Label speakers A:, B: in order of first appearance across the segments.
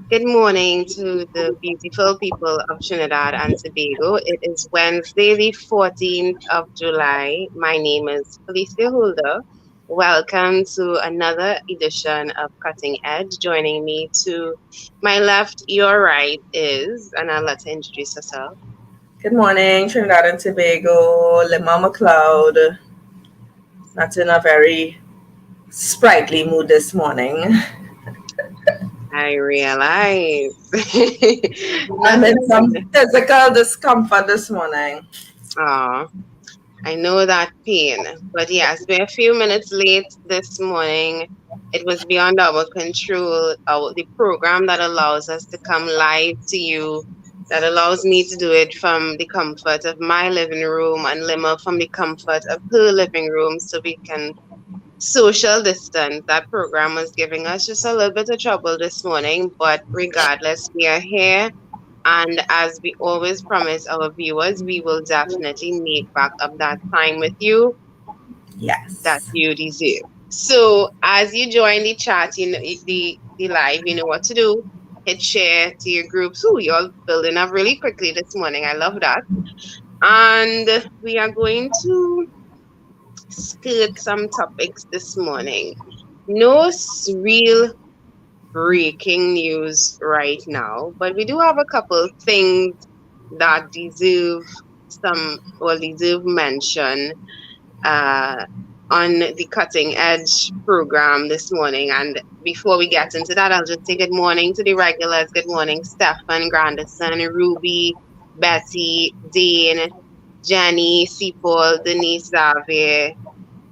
A: Good morning to the beautiful people of Trinidad and Tobago. It is Wednesday, the 14th of July. My name is Felicia Holder. Welcome to another edition of Cutting Edge. Joining me to my left, your right is, and I'll let her introduce herself.
B: Good morning, Trinidad and Tobago, Lima McLeod. Not in a very sprightly mood this morning.
A: I realize.
B: I'm in
A: Nothing.
B: some physical discomfort this morning.
A: Aw. I know that pain. But yes, we're a few minutes late this morning. It was beyond our control. The program that allows us to come live to you, that allows me to do it from the comfort of my living room and Lima from the comfort of her living room so we can social distance. That program was giving us just a little bit of trouble this morning, but regardless, we are here. And as we always promise our viewers, we will definitely make back up that time with you that
B: Yes.
A: you deserve. So as you join the chat, you know the live, you know what to do. Hit share to your groups. Ooh, you're building up really quickly this morning. I love that. And we are going to skirt some topics this morning. No real breaking news right now, but we do have a couple things that deserve deserve mention uh, on the cutting edge program this morning. And before we get into that, I'll just say good morning to the regulars. Good morning, Stefan, Grandison, Ruby, Betty, Dean, Jenny, Seapold, Denise, Xavier.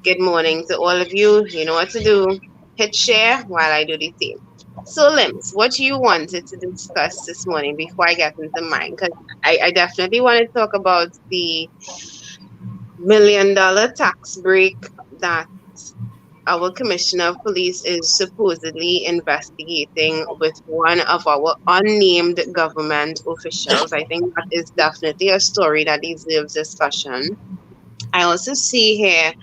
A: Good morning to all of you. You know what to do. Hit share while I do the same. So, Lims, what you wanted to discuss this morning before I get into mine? Because I definitely want to talk about the $1 million tax break that our commissioner of police is supposedly investigating with one of our unnamed government officials. I think that is definitely a story that deserves discussion. I also see here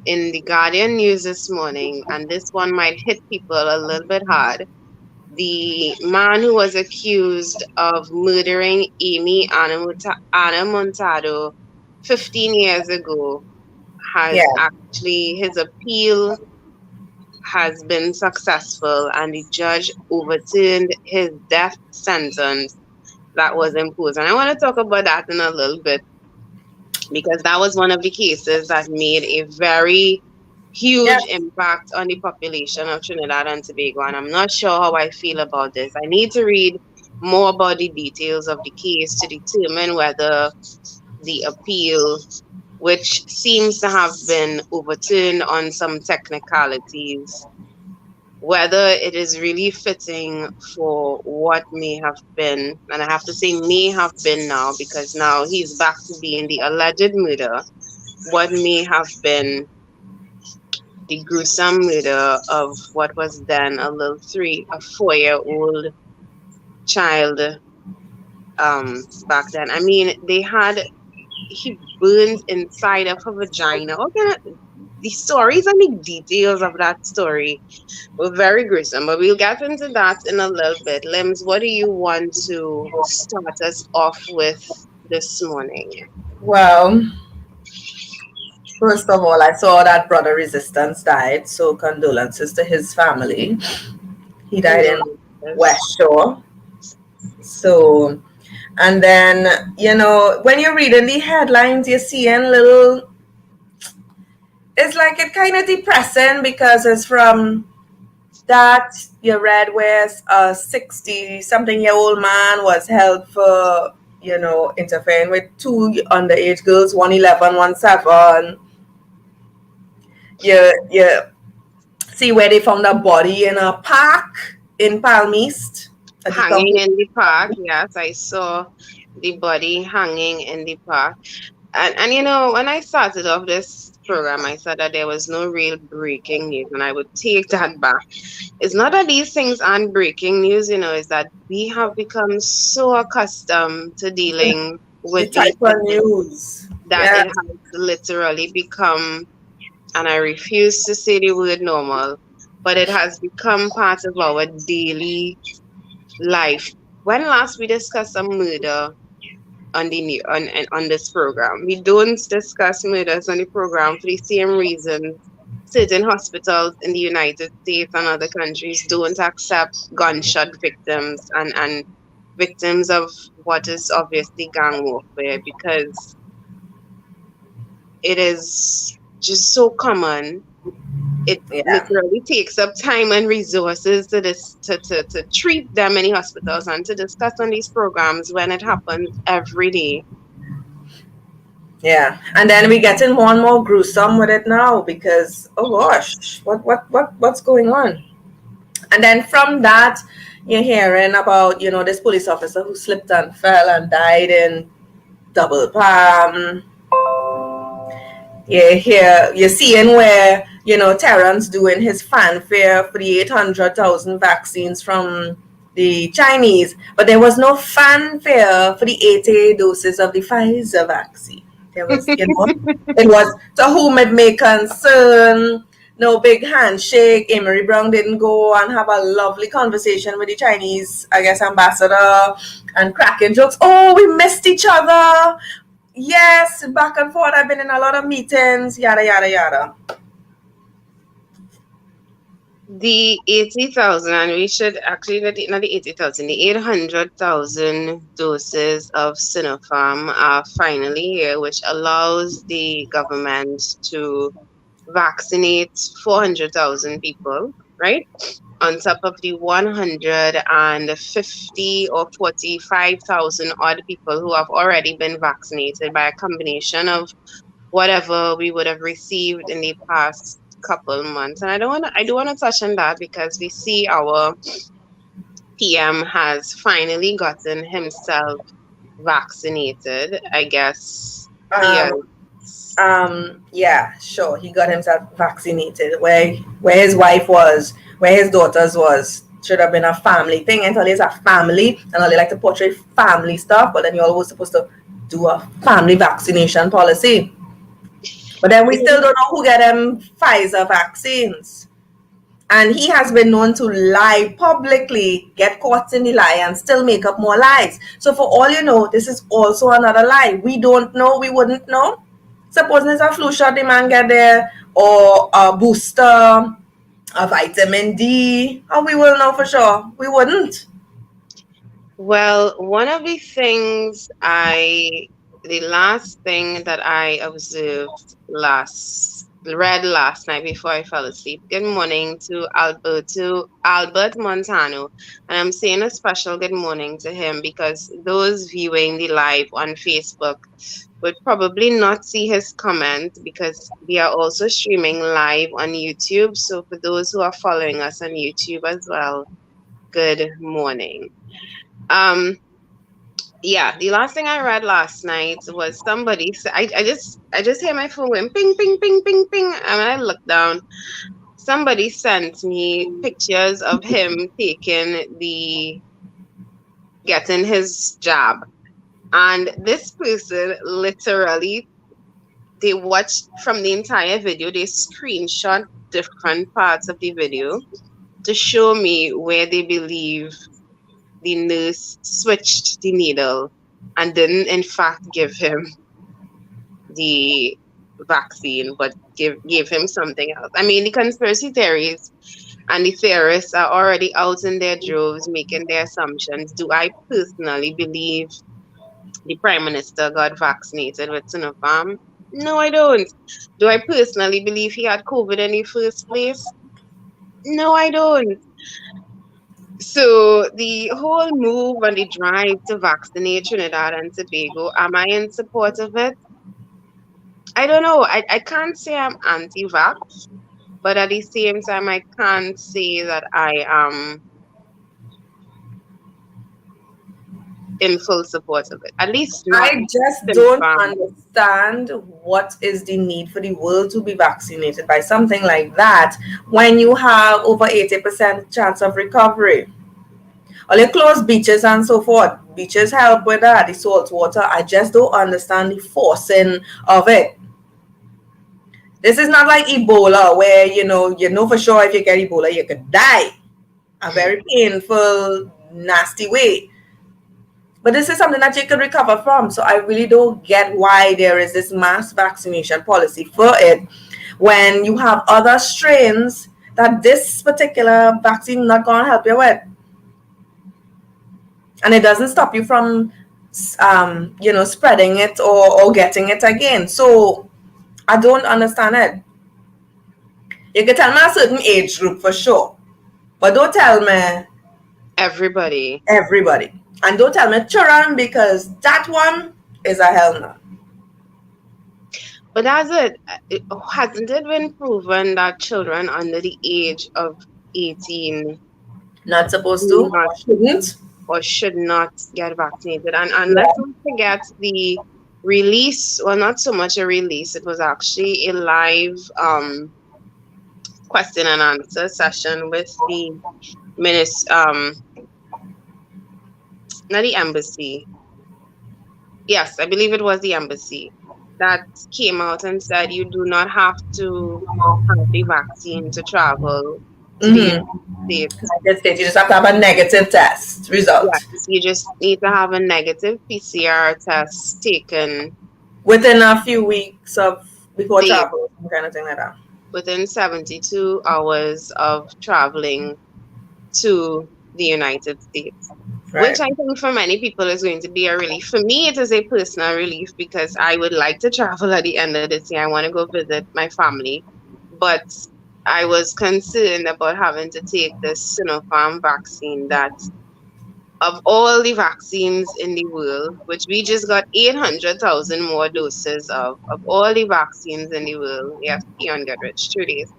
A: in the Guardian news this morning, and this one might hit people a little bit hard. The man who was accused of murdering Anna Montado 15 years ago has
B: Yeah.
A: actually, his appeal has been successful, and the judge overturned his death sentence that was imposed. And I want to talk about that in a little bit because that was one of the cases that made a very
B: Yeah.
A: huge impact on the population of Trinidad and Tobago. And I'm not sure how I feel about this. I need to read more about the details of the case to determine whether the appeal, which seems to have been overturned on some technicalities, whether it is really fitting for what may have been, and I have to say may have been now because now he's back to being the alleged murderer, what may have been the gruesome murder of what was then a 4-year-old child back then. I mean, he burned inside of her vagina. The stories and the details of that story were very gruesome, but we'll get into that in a little bit. Lims, what do you want to start us off with this morning?
B: Well, first of all, I saw that Brother Resistance died, so condolences to his family. He died in
A: Condolences.
B: West Shore. So, and then, when you're reading the headlines, you're seeing little, it's like it kind of depressing because it's from that you read where a 60 something year old man was held for interfering with two underage girls, 111, 17. You see where they found a body in a park in Palm East at the
A: Hanging
B: county.
A: in the park. Yes, I saw the body hanging in the park. And when I started off this program, I said that there was no real breaking news, and I would take that back. It's not that these things aren't breaking news, it's that we have become so accustomed to dealing
B: The
A: with these
B: type of
A: things
B: news.
A: that
B: Yeah.
A: it has literally become, and I refuse to say the word normal, but it has become part of our daily life. When last we discussed a murder on the new on this program? We don't discuss murders on the program for the same reason certain hospitals in the United States and other countries don't accept gunshot victims and victims of what is obviously gang warfare because it is just so common. It
B: Yeah.
A: literally takes up time and resources to treat them in the hospitals and to discuss on these programs when it happens every day.
B: Yeah, and then we're getting more and more gruesome with it now because oh gosh, what's going on? And then from that, you're hearing about this police officer who slipped and fell and died in Double Palm. You're seeing where Terrence doing his fanfare for the 800,000 vaccines from the Chinese, but there was no fanfare for the 80 doses of the Pfizer vaccine. There was, it was to whom it may concern. No big handshake. Emery Brown didn't go and have a lovely conversation with the Chinese, I guess, ambassador and cracking jokes. Oh, we missed each other. Yes, back and forth. I've been in a lot of meetings, yada, yada, yada.
A: The 80,000, and we should actually, not the 80,000, the 800,000 doses of Sinopharm are finally here, which allows the government to vaccinate 400,000 people, right? On top of the 150 or 45,000 odd people who have already been vaccinated by a combination of whatever we would have received in the past couple months. And I do want to touch on that because we see our PM has finally gotten himself vaccinated. I guess he has.
B: Um, yeah, sure. He got himself vaccinated. Where his wife was, where his daughters was, should have been a family thing. Until it's a family, and all they like to portray family stuff, but then you're always supposed to do a family vaccination policy. But then we still don't know who get them Pfizer vaccines. And he has been known to lie publicly, get caught in the lie, and still make up more lies. So for all you know, this is also another lie. We don't know, we wouldn't know. Supposing it's a flu shot, the man get there, or a booster, a vitamin D, and we will know for sure. We wouldn't.
A: Well, one of the things the last thing that I observed read last night before I fell asleep. Good morning to Albert Montano. And I'm saying a special good morning to him because those viewing the live on Facebook would probably not see his comment because we are also streaming live on YouTube. So for those who are following us on YouTube as well, good morning. Yeah, the last thing I read last night was somebody. I just hear my phone going ping, ping, ping, ping, ping, and when I look down, somebody sent me pictures of him getting his jab, and this person literally they watched from the entire video. They screenshot different parts of the video to show me where they believe the nurse switched the needle and didn't in fact give him the vaccine but gave him something else. I mean, the conspiracy theories and the theorists are already out in their droves making their assumptions. Do I personally believe the prime minister got vaccinated with Sinopharm? No, I don't. Do I personally believe he had COVID in the first place? No, I don't. So the whole move and the drive to vaccinate Trinidad and Tobago, am I in support of it? I don't know. I can't say I'm anti-vax, but at the same time, I can't say that I am in full support of it. At least not
B: I just don't
A: confirmed.
B: understand what is the need for the world to be vaccinated by something like that when you have over 80% chance of recovery. Or you close beaches and so forth. Beaches help with that, the salt water. I just don't understand the forcing of it. This is not like Ebola where you know for sure if you get Ebola you could die. A very painful, nasty way. But this is something that you could recover from. So I really don't get why there is this mass vaccination policy for it when you have other strains that this particular vaccine not going to help you with. And it doesn't stop you from, spreading it or getting it again. So I don't understand it. You can tell me a certain age group for sure, but don't tell me
A: everybody.
B: And don't tell me children, because that one is a hell no.
A: But hasn't it been proven that children under the age of 18
B: not supposed to shouldn't
A: or should not get vaccinated? And let's not forget the release, well, not so much a release, it was actually a live question and answer session with the not the embassy. Yes, I believe it was the embassy that came out and said you do not have to have the vaccine to travel to the United
B: States. You just have to have a negative test result.
A: Yes, you just need to have a negative PCR test taken
B: within a few weeks of before travel, kind of thing like that.
A: Within 72 hours of traveling to the United States. Right. Which I think for many people is going to be a relief. For me, it is a personal relief because I would like to travel at the end of this year. I want to go visit my family. But I was concerned about having to take this Sinopharm vaccine that, of all the vaccines in the world, which we just got 800,000 more doses of all the vaccines in the world, yes, Keon Goodrich, 2 days,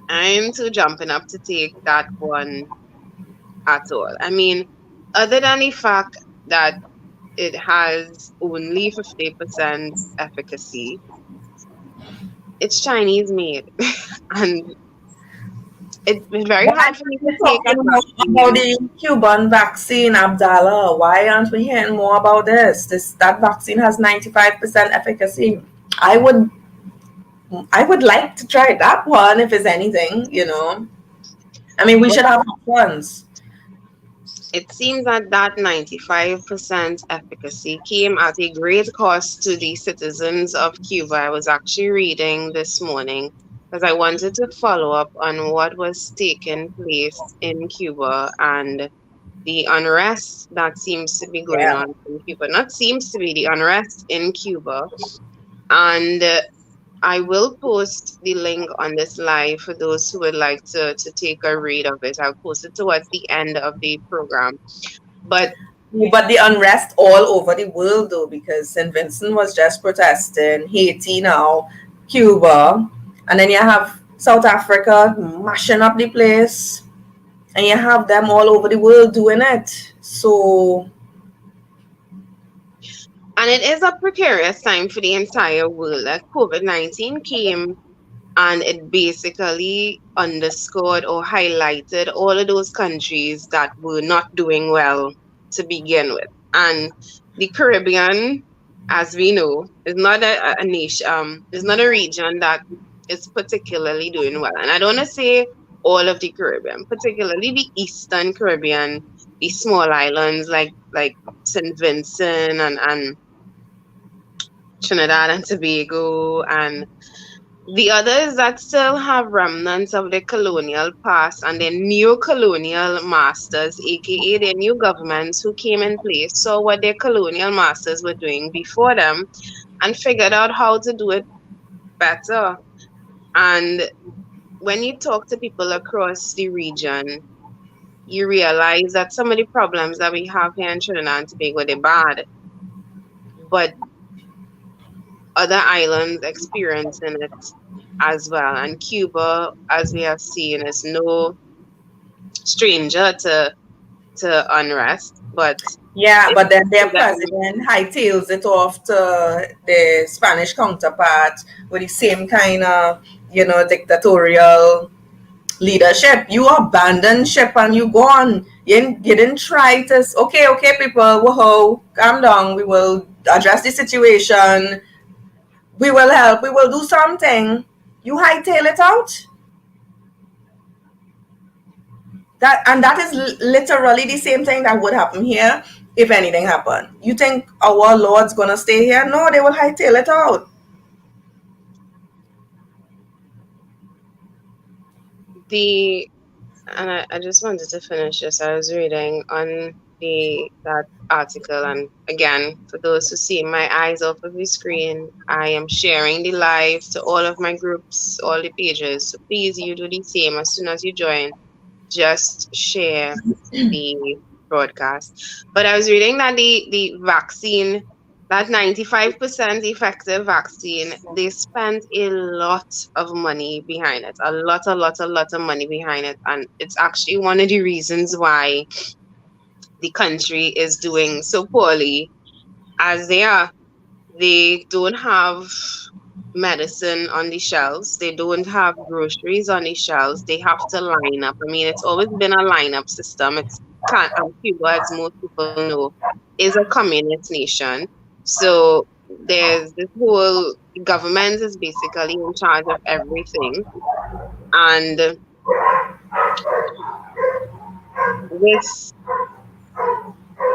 A: I'm too jumping up to take that one at all. I mean, other than the fact that it has only 50% efficacy, it's Chinese made. And it's very hard for me to take
B: about the Cuban vaccine, Abdallah. Why aren't we hearing more about this? That vaccine has 95% efficacy. I would like to try that one if it's anything, I mean, we should have options.
A: It seems that 95% efficacy came at a great cost to the citizens of Cuba. I was actually reading this morning because I wanted to follow up on what was taking place in Cuba and the unrest that seems to be going on in Cuba. Not seems to be, the unrest in Cuba. And I will post the link on this live for those who would like to take a read of it. I'll post it towards the end of the program. But
B: the unrest all over the world, though, because St. Vincent was just protesting, Haiti now, Cuba, and then you have South Africa mashing up the place, and you have them all over the world doing it. So...
A: And it is a precarious time for the entire world. Like COVID-19 came and it basically underscored or highlighted all of those countries that were not doing well to begin with. And the Caribbean, as we know, is not a nation, is not a region that is particularly doing well. And I don't want to say all of the Caribbean, particularly the Eastern Caribbean, the small islands like St. Vincent and Trinidad and Tobago, and the others that still have remnants of their colonial past and their neo-colonial masters, aka their new governments who came in place, saw what their colonial masters were doing before them and figured out how to do it better. And when you talk to people across the region, you realize that some of the problems that we have here in Trinidad and Tobago, they're bad. But other islands experiencing it as well. And Cuba, as we have seen, is no stranger to unrest. But
B: but then their president hightails it off to the Spanish counterpart with the same kind of, dictatorial leadership. You abandon ship and you go on. You didn't try to, okay, people, whoa, calm down. We will address the situation. We will help. We will do something. You hightail it out. that is literally the same thing that would happen here if anything happened. You think our Lord's gonna stay here? No, they will hightail it out.
A: I just wanted to finish this. I was reading on that article, and again, for those who see my eyes off of the screen, I am sharing the live to all of my groups, all the pages. So please, you do the same as soon as you join. Just share the broadcast. But I was reading that the vaccine, that 95% effective vaccine, they spent a lot of money behind it. A lot of money behind it. And it's actually one of the reasons why the country is doing so poorly as they are. They don't have medicine on the shelves. They don't have groceries on the shelves. They have to line up. I mean, it's always been a lineup system. Cuba, as most people know, is a communist nation. So there's this whole government is basically in charge of everything. And with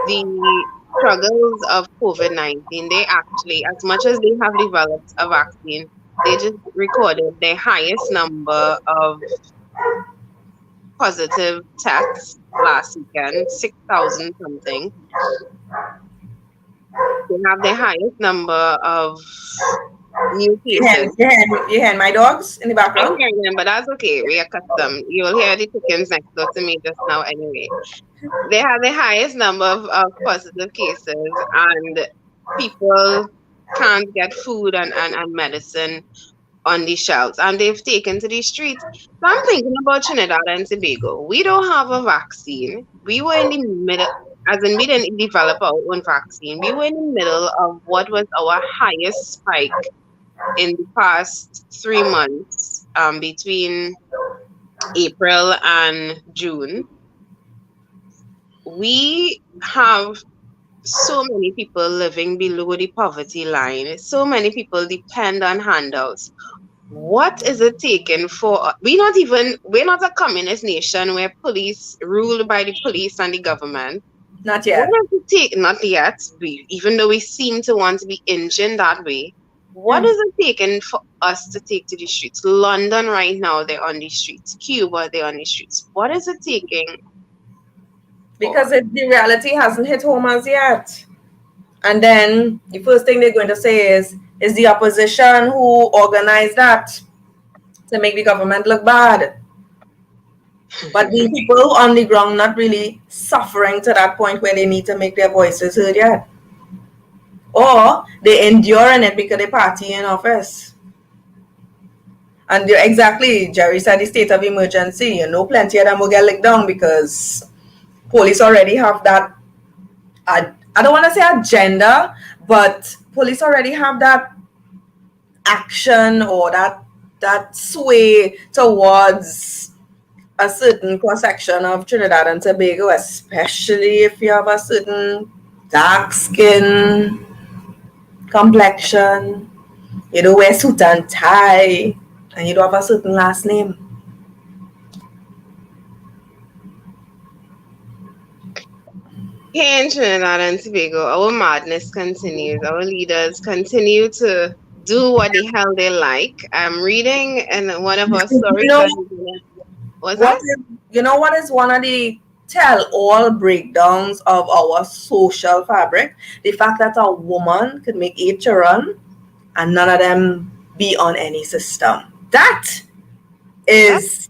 A: the struggles of COVID-19, they actually, as much as they have developed a vaccine, they just recorded their highest number of positive tests last weekend, 6,000 something. They have the highest number of new cases.
B: You hear my dogs in the background?
A: I'm hearing them, but that's okay. We are accustomed. You'll hear the chickens next door to me just now anyway. They have the highest number of positive cases, and people can't get food and medicine on the shelves, and they've taken to the streets. So I'm thinking about Trinidad and Tobago. We don't have a vaccine. We were in the middle, as in we didn't develop our own vaccine. We were in the middle of what was our highest spike in the past 3 months, between April and June. We have so many people living below the poverty line. So many people depend on handouts. What is it taking for we're not a communist nation where police ruled by the police and the government.
B: Not yet.
A: What does it take? Not yet. Even though we seem to want to be engine that way. What is it taking for us to take to the streets? London right now, they're on the streets. Cuba, they're on the streets. What is it taking?
B: Because the reality hasn't hit home as yet. And then the first thing they're going to say is the opposition who organized that to make the government look bad. But the people on the ground not really suffering to that point where they need to make their voices heard yet. Or they enduring it because they party in office. And exactly, Jerry said the state of emergency. Plenty of them will get licked down because police already have that, I don't want to say agenda, but police already have that action or that sway towards a certain cross-section of Trinidad and Tobago, especially if you have a certain dark skin complexion, you don't wear suit and tie, and you don't have a certain last name.
A: Here in Trinidad and Tobago, our madness continues. Our leaders continue to do what the hell they like. I'm reading in one of our stories.
B: You know what is one of the tell-all breakdowns of our social fabric? The fact that a woman could make 8 children and none of them be on any system. That is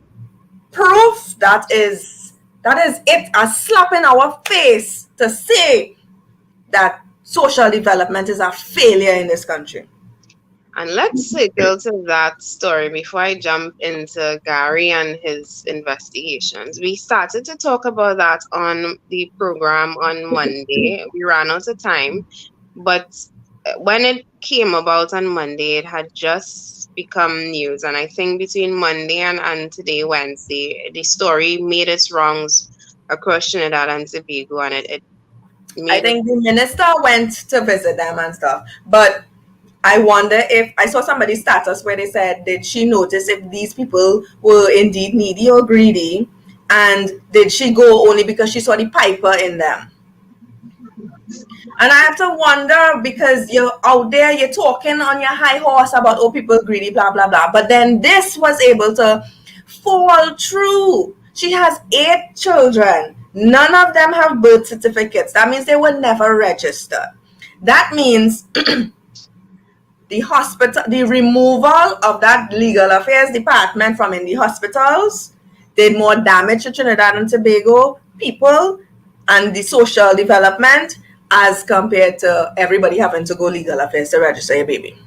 B: proof. That is it, a slap in our face to say that social development is a failure in this country.
A: And let's circle to that story before I jump into Gary and his investigations. We started to talk about that on the program on Monday. We ran out of time, but when it came about on Monday, it had just become news. And I think between Monday and today, Wednesday, the story made its rounds across Trinidad and Tobago, and
B: I think the minister went to visit them and stuff, but I wonder if I saw somebody's status where they said, did she notice if these people were indeed needy or greedy And did she go only because she saw the piper in them? And I have to wonder, because you're out there, you're talking on your high horse about, oh, people greedy, blah, blah, blah. But then this was able to fall through. She has 8 children. None of them have birth certificates. That means they were never registered. That means the hospital, the removal of that legal affairs department from in the hospitals did more damage to Trinidad and Tobago people and the social development as compared to everybody having to go legal affairs to register your baby.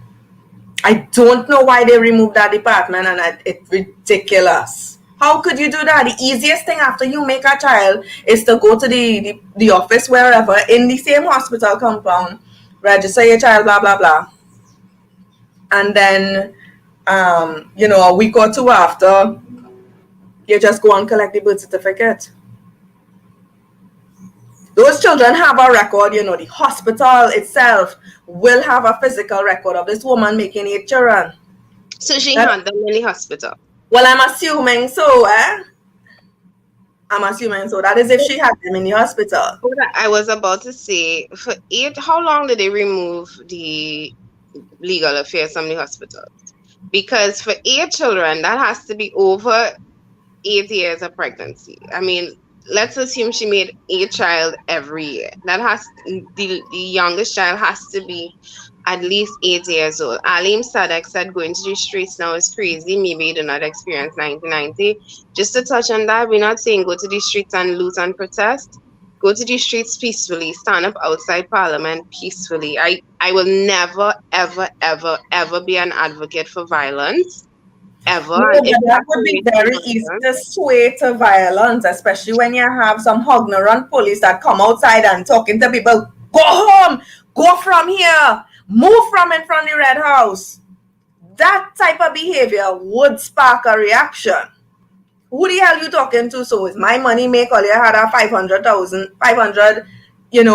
B: I don't know why they removed that department, and it's ridiculous. How could you do that? The easiest thing after you make a child is to go to the office wherever in the same hospital compound, register your child, blah, blah, blah. And then, a week or two after, you just go and collect the birth certificate. Those children have a record, the hospital itself will have a physical record of this woman making 8 children.
A: So she had them in the hospital?
B: Well, I'm assuming so, I'm assuming so. That is if she had them in the hospital.
A: I was about to say, for 8, how long did they remove the legal affairs from the hospitals? Because for 8 children, that has to be over 8 years of pregnancy. I mean, let's assume she made 8 child every year. That has the youngest child has to be at least 8 years old. Alim Sadek said going to the streets now is crazy. Maybe you do not experience 1990. Just to touch on that, we're not saying go to the streets and loot and protest. Go to the streets peacefully. Stand up outside Parliament peacefully. I will never, ever, ever, ever be an advocate for violence. Ever.
B: No, that would be very easy to sway to violence, especially when you have some ignorant police that come outside and talking to people. Go home! Go from here! Move from in front of the Red House. That type of behavior would spark a reaction. Who the hell you talking to? So is my money make all you had a 500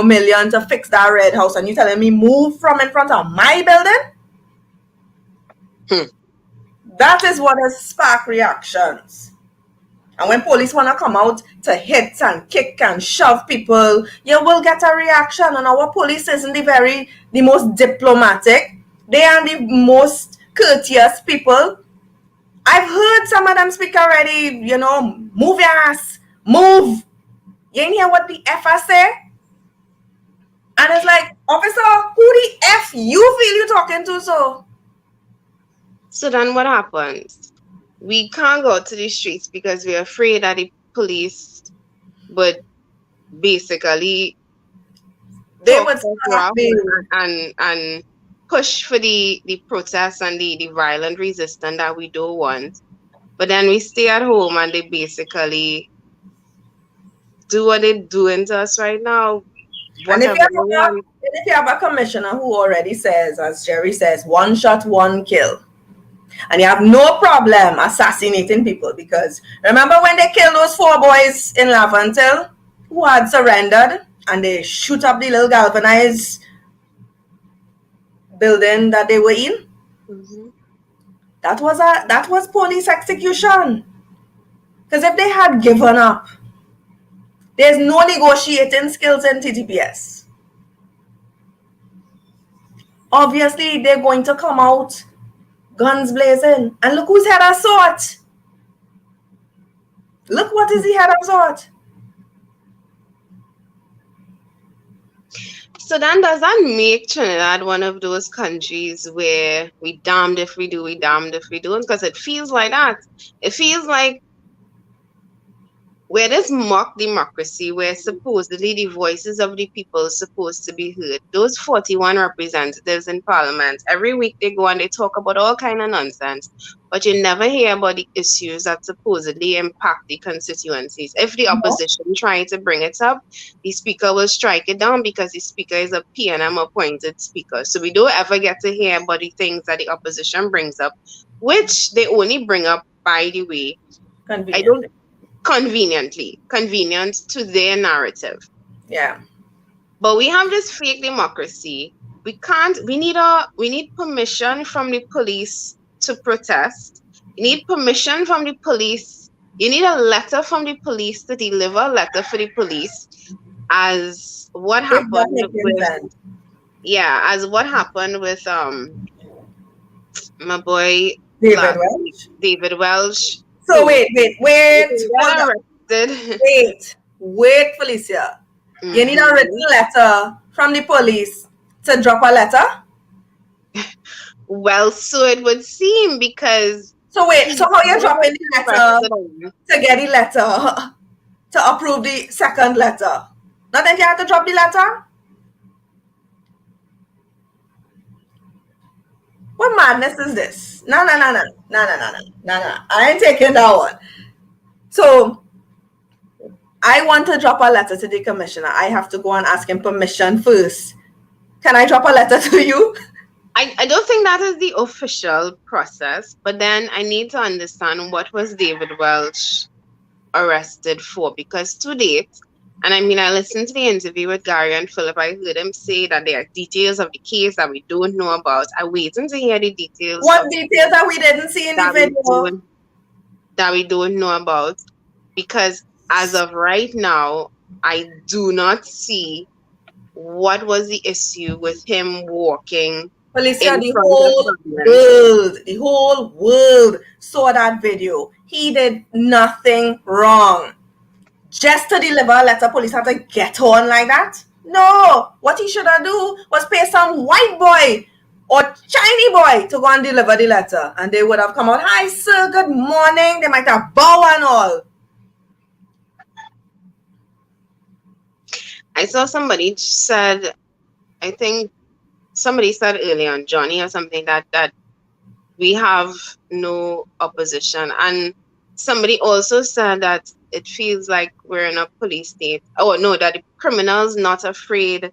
B: million to fix that Red House, and you telling me move from in front of my building? That is what has sparked reactions. And when police want to come out to hit and kick and shove people, you will get a reaction. And our police isn't the most diplomatic. They are the most courteous people. I've heard some of them speak already, move your ass, move. You ain't hear what the F I say? And it's like, officer, who the F you feel you talking to, so?
A: So then what happens? We can't go to the streets because we're afraid that the police would basically
B: they would
A: and push for the protests and the violent resistance that we don't want. But then we stay at home and they basically do what they're doing to us right now.
B: And if you have a commissioner who already says, as Jerry says, 1 shot, 1 kill, and you have no problem assassinating people, because remember when they killed those 4 boys in Laventille who had surrendered, and they shoot up the little galvanized building that they were in?
A: Mm-hmm.
B: That was police execution. Because if they had given up, there's no negotiating skills in TTPS. Obviously, they're going to come out guns blazing. And look who's head of sort. Look what is the head of sort.
A: So then does that make Trinidad one of those countries where we damned if we do, we damned if we don't? Because it feels like that. It feels like where there's mock democracy, where supposedly the voices of the people are supposed to be heard. Those 41 representatives in Parliament, every week they go and they talk about all kind of nonsense, but you never hear about the issues that supposedly impact the constituencies. If the opposition tries to bring it up, the speaker will strike it down because the speaker is a PNM appointed speaker. So we don't ever get to hear about the things that the opposition brings up, which they only bring up, by the way. Convenient to their narrative.
B: Yeah.
A: But we have this fake democracy. We need permission from the police to protest. We need permission from the police You need a letter from the police to deliver a letter for the police as what
B: It's not
A: happened
B: making
A: with
B: sense.
A: as what happened with my boy
B: David
A: last week,
B: Welch.
A: David Welch,
B: So
A: who
B: wait,
A: can
B: hold
A: get
B: up.
A: arrested.
B: Wait, Felicia. You need a written
A: Hmm.
B: letter from the police to drop a letter?
A: Well, so it would seem because
B: So wait, so
A: he
B: how you
A: never
B: dropping the letter
A: arrested him.
B: to get the letter to approve the second letter? Not that you have to drop the letter? What madness is this? No. I ain't taking that one. So I want to drop a letter to the commissioner. I have to go and ask him permission first. Can I drop a letter to you?
A: I don't think that is the official process, but then I need to understand what was David Welch arrested for because to date, and I mean, I listened to the interview with Gary and Philip. I heard him say that there are details of the case that we don't know about. I'm waiting to hear the details
B: What
A: of the
B: details
A: case
B: that we didn't see in the
A: that we
B: video?
A: don't that we don't know about because as of right now, I do not see what was the issue with him walking
B: Felicia,
A: in front of cameras.
B: the whole world saw that video. He did nothing wrong. Just to deliver a letter, police had to get on like that? No. What he should have do was pay some white boy or Chinese boy to go and deliver the letter. And they would have come out, hi sir, good morning. They might have bow and all.
A: I saw somebody said, I think somebody said earlier on Johnny or something that we have no opposition, and somebody also said that it feels like we're in a police state. Oh no, that the criminals not afraid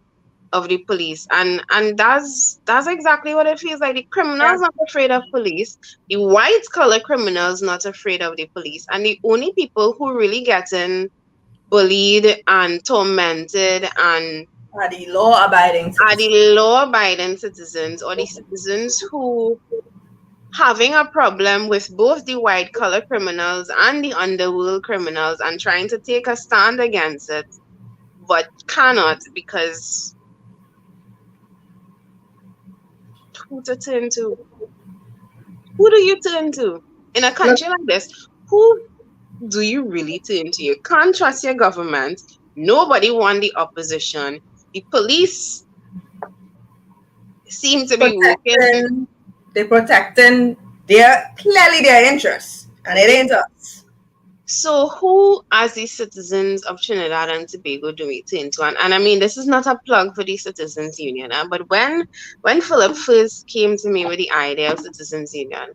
A: of the police, and that's exactly what it feels like. The
B: Yeah.
A: criminals not afraid of police. The white collar criminals not afraid of the police, and the only people who really getting bullied and tormented and
B: Are the law abiding
A: are
B: citizens.
A: the law-abiding citizens or the citizens who having a problem with both the white-collar criminals and the underworld criminals and trying to take a stand against it, but cannot because who to turn to? Who do you turn to? In a
B: Look,
A: country like this, who do you really turn to? You can't trust your government. Nobody want the opposition. The police seem to be working.
B: they're protecting their interests. And it ain't us.
A: So, who, as the citizens of Trinidad and Tobago, do we turn to? And I mean, this is not a plug for the Citizens Union, but when Philip first came to me with the idea of Citizens Union,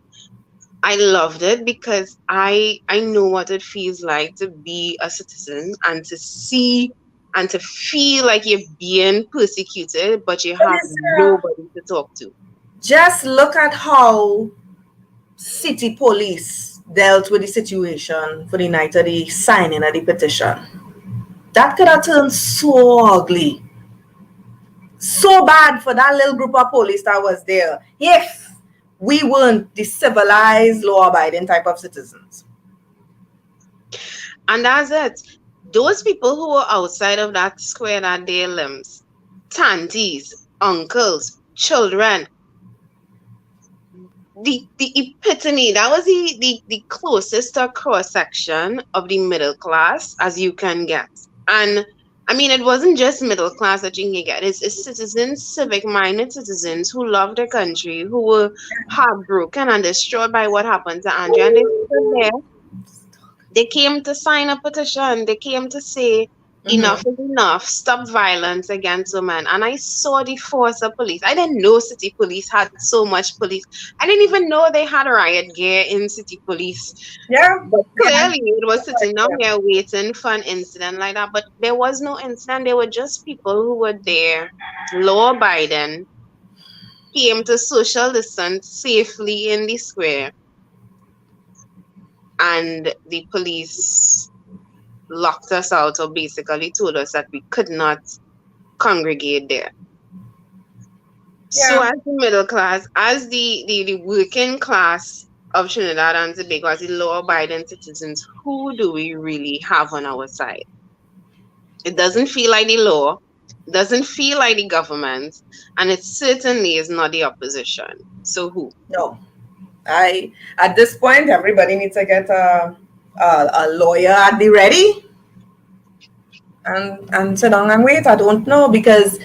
A: I loved it because I know what it feels like to be a citizen and to see and to feel like you're being persecuted, but you have nobody to talk to.
B: Just look at how city police dealt with the situation for the night of the signing of the petition. That could have turned so ugly, so bad for that little group of police that was there if we weren't the civilized, law-abiding type of citizens.
A: And that's it. Those people who were outside of that square that day limbs, tanties, uncles, children, the epitome, that was the closest to a cross section of the middle class as you can get. And I mean, it wasn't just middle class that you can get. It's citizens, civic-minded citizens who love their country, who were heartbroken and destroyed by what happened to Andrea. And they stood there. They came to sign a petition. They came to say, enough is enough. Stop violence against women. And I saw the force of police. I didn't know city police had so much police. I didn't even know they had riot gear in city police.
B: Yeah.
A: But clearly, it was sitting down here waiting for an incident like that. But there was no incident. They were just people who were there, law abiding, came to social distance safely in the square, and the police locked us out or basically told us that we could not congregate there. So
B: Yeah.
A: as the middle class, as the working class of Trinidad and Tobago as the law-abiding citizens, who do we really have on our side? It doesn't feel like the law, doesn't feel like the government, and it certainly is not the opposition. So who?
B: No, I at this point everybody needs to get a lawyer at the ready and sit down and wait. I don't know because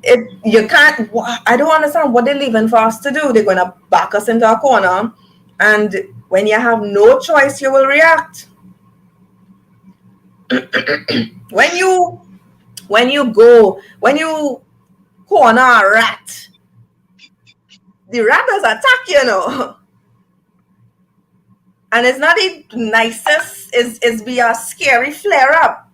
B: you can't. I don't understand what they're leaving for us to do. They're gonna back us into a corner, and when you have no choice, you will react. when you when you corner a rat, the rat does attack, you know. And it's not the nicest, it's be a scary flare up.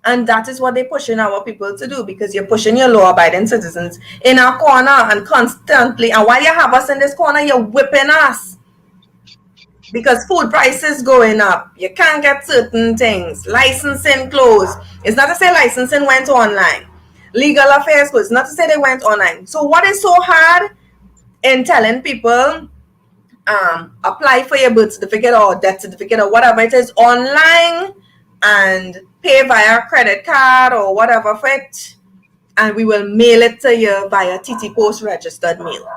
B: And that is what they're pushing our people to do, because you're pushing your law-abiding citizens in our corner and constantly. And while you have us in this corner, you're whipping us. Because food prices going up. You can't get certain things. Licensing closed. It's not to say licensing went online. Legal affairs closed. It's not to say they went online. So what is so hard in telling people apply for your birth certificate or death certificate or whatever it is online and pay via credit card or whatever for it, and we will mail it to you via TT Post registered mail?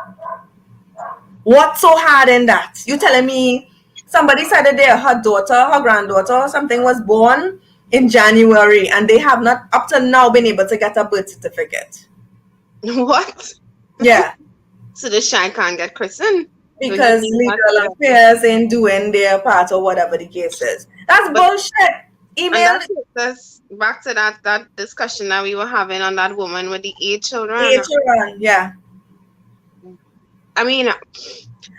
B: What's so hard in that? You telling me somebody said that her granddaughter or something was born in January and they have not up to now been able to get a birth certificate?
A: What?
B: Yeah.
A: So the child can't get christened?
B: Because legal affairs ain't doing their part or whatever the case is. That's bullshit. Email.
A: And that takes us back to that discussion that we were having on that woman with the 8 children.
B: 8 children, yeah.
A: I mean,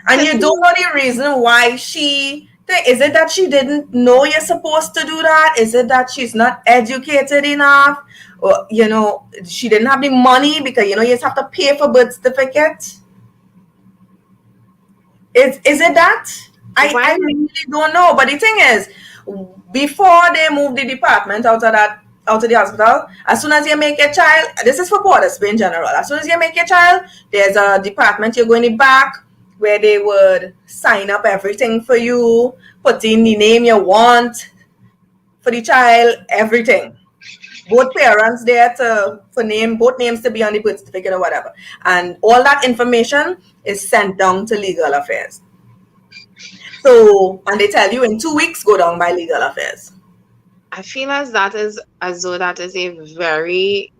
B: and you don't know the reason why is it that she didn't know you're supposed to do that? Is it that she's not educated enough? Or, you know, she didn't have the money because, you know, you just have to pay for birth certificate? Is it that? I really don't know. But the thing is, before they move the department out of the hospital, as soon as you make a child, this is for Port of Spain in general, as soon as you make a child, there's a department you're going to back where they would sign up everything for you, put in the name you want for the child, everything. Both parents there for both names to be on the birth certificate or whatever. And all that information is sent down to legal affairs. So, and they tell you in 2 weeks, go down by legal affairs.
A: I feel as though that is a very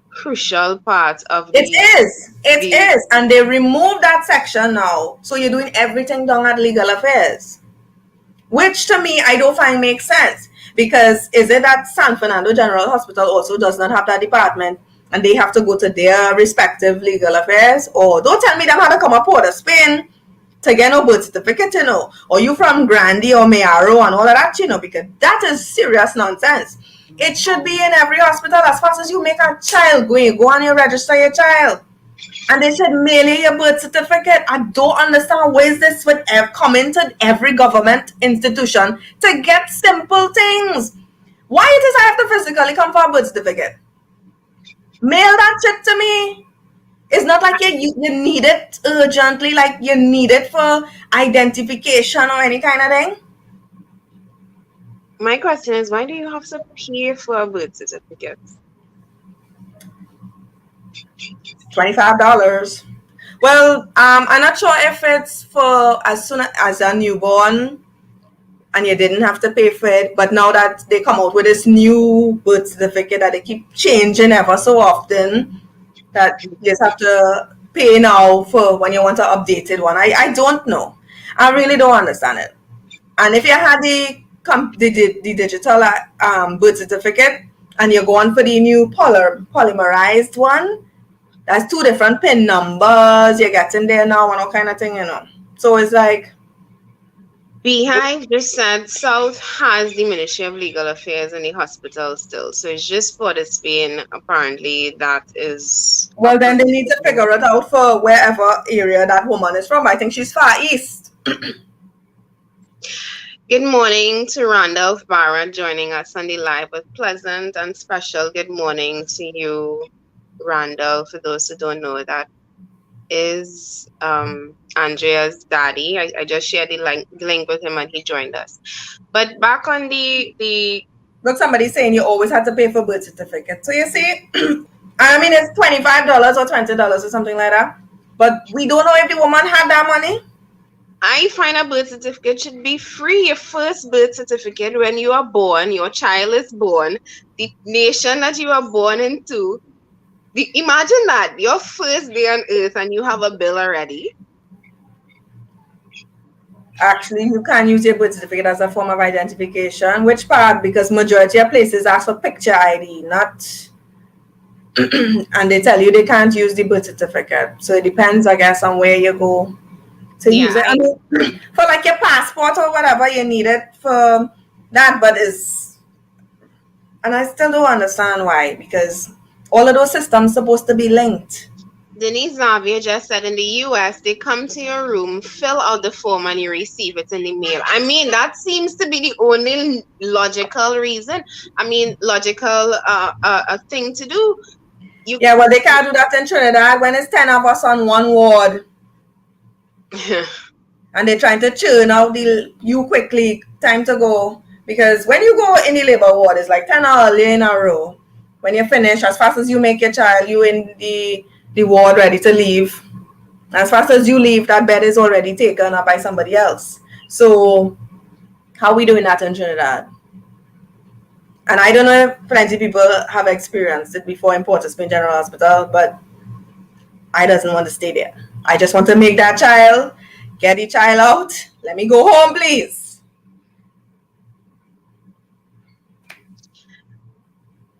A: crucial part of
B: it is. And they removed that section now. So you're doing everything down at legal affairs. Which to me, I don't find makes sense. Because is it that San Fernando General Hospital also does not have that department and they have to go to their respective legal affairs? Or don't tell me them how to come up Port of Spain to get no birth certificate, you know, or you from Grandi or Mayaro and all of that, you know, because that is serious nonsense. It should be in every hospital. As fast as you make a child, go and you register your child. And they should mail you your birth certificate. I don't understand why is this with coming to every government institution to get simple things. Why it is I have to physically come for a birth certificate? Mail that shit to me. It's not like you need it urgently, like you need it for identification or any kind of thing.
A: My question is, why do you have to pay for a birth certificate?
B: $25. Well, I'm not sure if it's for as soon as a newborn and you didn't have to pay for it, but now that they come out with this new birth certificate that they keep changing ever so often, that you just have to pay now for when you want an updated one. I don't know. I really don't understand it. And if you had the digital birth certificate and you're going for the new polymerized one, that's 2 different PIN numbers you're getting there now and all kind of thing, you know. So it's like...
A: Beehive just said South has the Ministry of Legal Affairs in the hospital still. So it's just Port of Spain, apparently, that is...
B: Well, then they need to figure it out for wherever area that woman is from. I think she's Far East.
A: Good morning to Randolph Barra joining us on the live. A pleasant and special good morning to you, Randolph. For those who don't know that, is Andrea's daddy. I just shared the link with him and he joined us. But back on the
B: Look, somebody saying you always had to pay for birth certificate. So you see, I mean, it's $25 or $20 or something like that. But we don't know if the woman had that money.
A: I find a birth certificate should be free. Your first birth certificate when you are born, your child is born, the nation that you are born into. Imagine that your first day on earth and you have a bill already.
B: Actually, you can use your birth certificate as a form of identification. Which part? Because majority of places ask for picture ID, not and they tell you they can't use the birth certificate. So it depends, I guess, on where you go to use it. I mean, for like your passport or whatever, you need it for that, but it's, and I still don't understand why, because all of those systems supposed to be linked.
A: Denise Xavier just said in the US, they come to your room, fill out the form, and you receive it in the mail. I mean, that seems to be the only logical reason. I mean, logical a thing to do.
B: Yeah, well, they can't do that in Trinidad when it's 10 of us on one ward. And they're trying to churn out you quickly, time to go. Because when you go in the labor ward, it's like 10 hours in a row. When you finish, as fast as you make your child, you in the ward ready to leave. As fast as you leave, that bed is already taken up by somebody else. So how are we doing that in Trinidad? And I don't know if plenty of people have experienced it before in Port of Spain General Hospital, but I doesn't want to stay there. I just want to make that child, get the child out. Let me go home, please.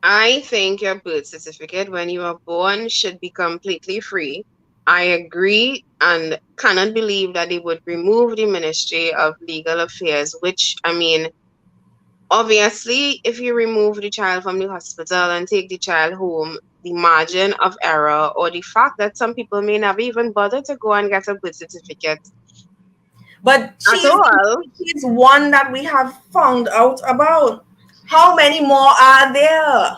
A: I think your birth certificate when you are born should be completely free. I agree and cannot believe that they would remove the Ministry of Legal Affairs, which, I mean, obviously, if you remove the child from the hospital and take the child home, the margin of error or the fact that some people may never even bother to go and get a birth certificate.
B: But she's one that we have found out about. How many more are there?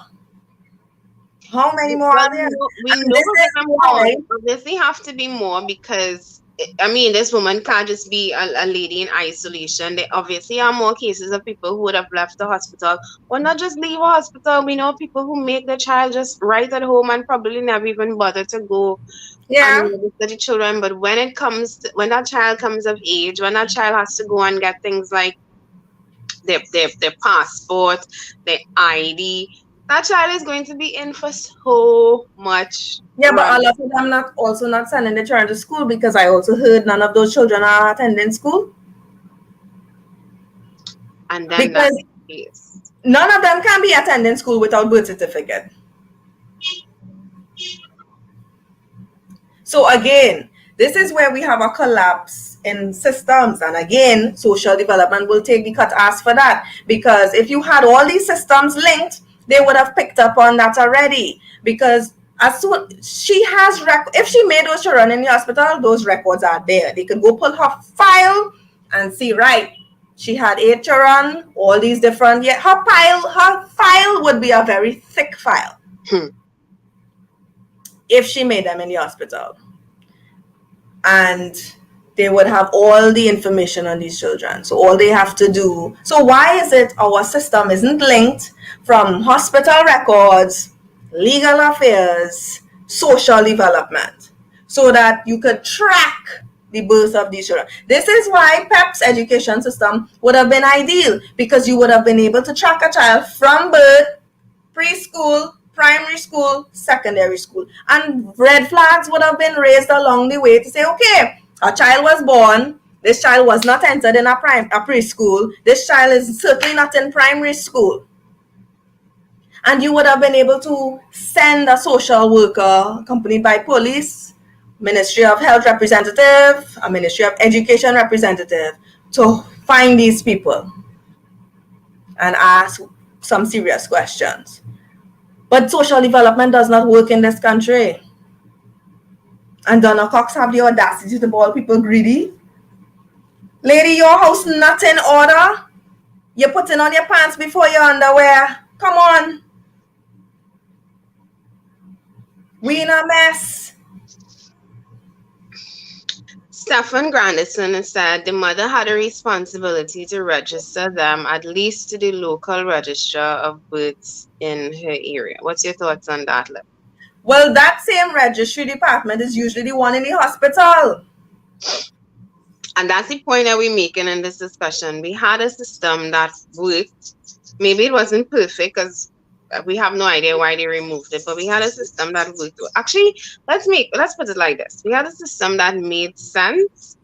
B: How many more are there?
A: We know there are more. Obviously, have to be more because I mean, this woman can't just be a lady in isolation. There obviously are more cases of people who would have left the hospital or not just leave a hospital. We know people who make the child just right at home and probably never even bother to go.
B: Yeah.
A: And the children, but when it comes to, when that child comes of age, when that child has to go and get things like their passport, their ID, that child is going to be in for so much.
B: Yeah, but a lot of them not sending their children to school because I also heard none of those children are attending school.
A: And then because that's the case.
B: None of them can be attending school without birth certificate. So again, this is where we have a collapse in systems. And again, social development will take the cut ass for that. Because if you had all these systems linked, they would have picked up on that already. Because as soon she has if she made those children in the hospital, those records are there. They could go pull her file and see, right, she had 8 children, all these different, her file would be a very thick file. If she made them in the hospital. And they would have all the information on these children. So all they have to do. So why is it our system isn't linked from hospital records, legal affairs, social development, so that you could track the birth of these children? This is why PEP's education system would have been ideal, because you would have been able to track a child from birth, preschool, primary school, secondary school, and red flags would have been raised along the way to say, okay, a child was born, this child was not entered in a preschool, this child is certainly not in primary school. And you would have been able to send a social worker accompanied by police, Ministry of Health representative, a Ministry of Education representative to find these people and ask some serious questions. But social development does not work in this country. And Donna Cox have the audacity to call people greedy. Lady, your house not in order. You're putting on your pants before your underwear. Come on. We in a mess.
A: Stefan Grandison said the mother had a responsibility to register them at least to the local register of births in her area. What's your thoughts on that, Liv?
B: Well, that same registry department is usually the one in the hospital.
A: And that's the point that we're making in this discussion. We had a system that worked. Maybe it wasn't perfect because we have no idea why they removed it, but we had a system that worked. Actually, let's put it like this. We had a system that made sense,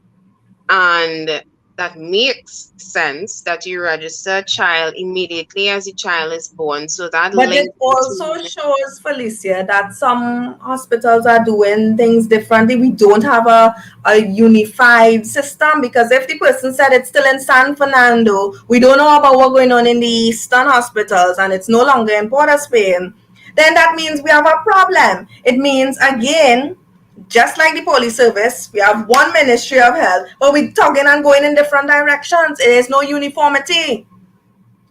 A: and that makes sense that you register a child immediately as the child is born. So that
B: But it
A: link
B: also
A: between
B: shows, Felicia, that some hospitals are doing things differently. We don't have a unified system, because if the person said it's still in San Fernando, we don't know about what's going on in the Eastern hospitals, and it's no longer in Port of Spain, then that means we have a problem. It means, again, just like the police service, we have one Ministry of Health, but we're talking and going in different directions. There is no uniformity.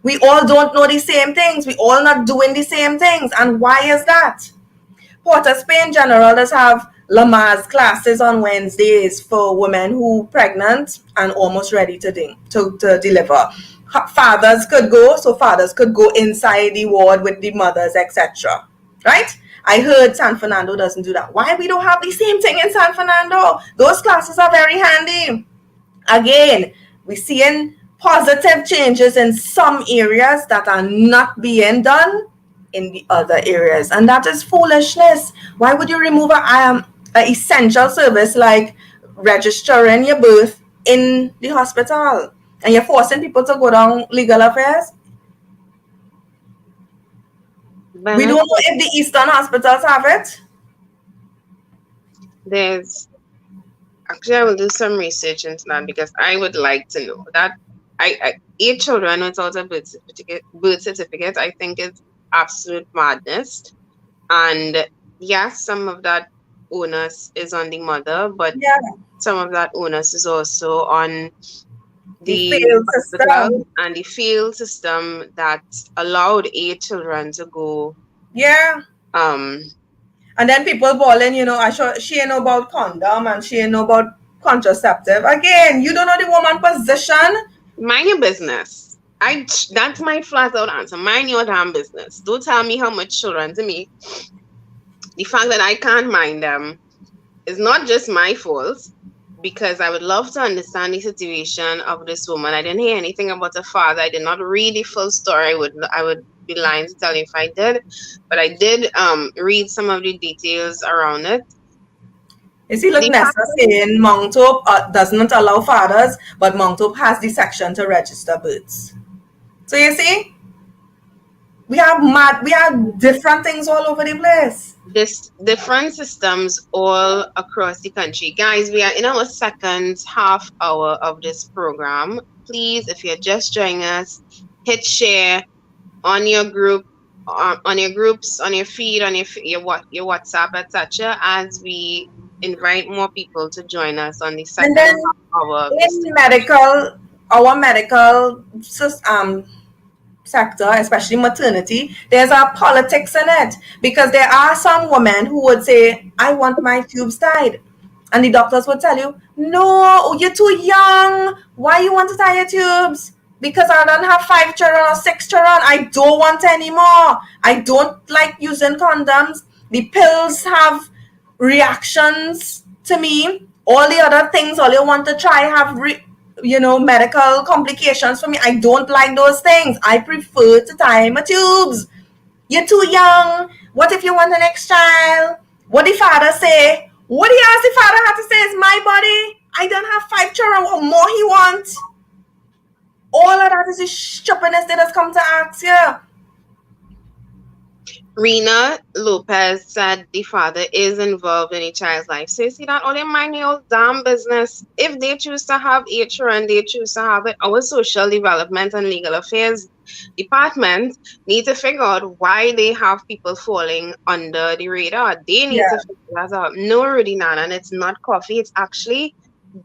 B: We all don't know the same things. We all not doing the same things. And why is that? Port of Spain General does have Lamaze classes on Wednesdays for women who pregnant and almost ready to deliver. Fathers could go, so fathers could go inside the ward with the mothers, etc. Right? I heard San Fernando doesn't do that. Why we don't have the same thing in San Fernando? Those classes are very handy. Again, we're seeing positive changes in some areas that are not being done in the other areas, and that is foolishness. Why would you remove a essential service like registering your birth in the hospital, and you're forcing people to go down legal affairs? We don't know if the Eastern hospitals have it.
A: Actually, I will do some research into that because I would like to know that. I 8 children without a birth certificate, I think is absolute madness. And yes, some of that onus is on the mother, but some of that onus is also on the
B: field
A: hospital
B: system
A: and the field system that allowed 8 children to go.
B: Yeah. And then people bawling, she ain't know about condom and she ain't know about contraceptive. Again, you don't know the woman position.
A: Mind your business. That's my flat out answer. Mind your damn business. Don't tell me how much children to me. The fact that I can't mind them is not just my fault, because I would love to understand the situation of this woman. I didn't hear anything about her father. I did not read the full story. I would be lying to tell you if I did, but I did read some of the details around it.
B: You see, look, Nessa saying Moncton does not allow fathers, but Moncton has the section to register births. So you see, we have different things all over the place.
A: This different systems all across the country. Guys, we are in our second half hour of this program. Please, if you're just joining us, hit share on your group, on your groups, on your feed, on your WhatsApp, etc., as we invite more people to join us on the second half hour.
B: In our medical sector, especially maternity, there's a politics in it, because there are some women who would say, I want my tubes tied, and the doctors would tell you, no, you're too young, why you want to tie your tubes? Because I don't have 5 children or 6 children, I don't want anymore, I don't like using condoms, the pills have reactions to me, all the other things, all you want to try have medical complications for me. I don't like those things. I prefer to tie my tubes. You're too young. What if you want the next child? What did father say? What he asked the father had to say is my body. I don't have 5 children. What more he wants? All of that is the stupidness that has come to ask here.
A: Rena Lopez said the father is involved in a child's life. So you see that all they mind your damn business. If they choose to have 8 children, they choose to have it. Our social development and legal affairs department need to figure out why they have people falling under the radar. They need to figure that out. No, Rudy Nana, and it's not coffee. It's actually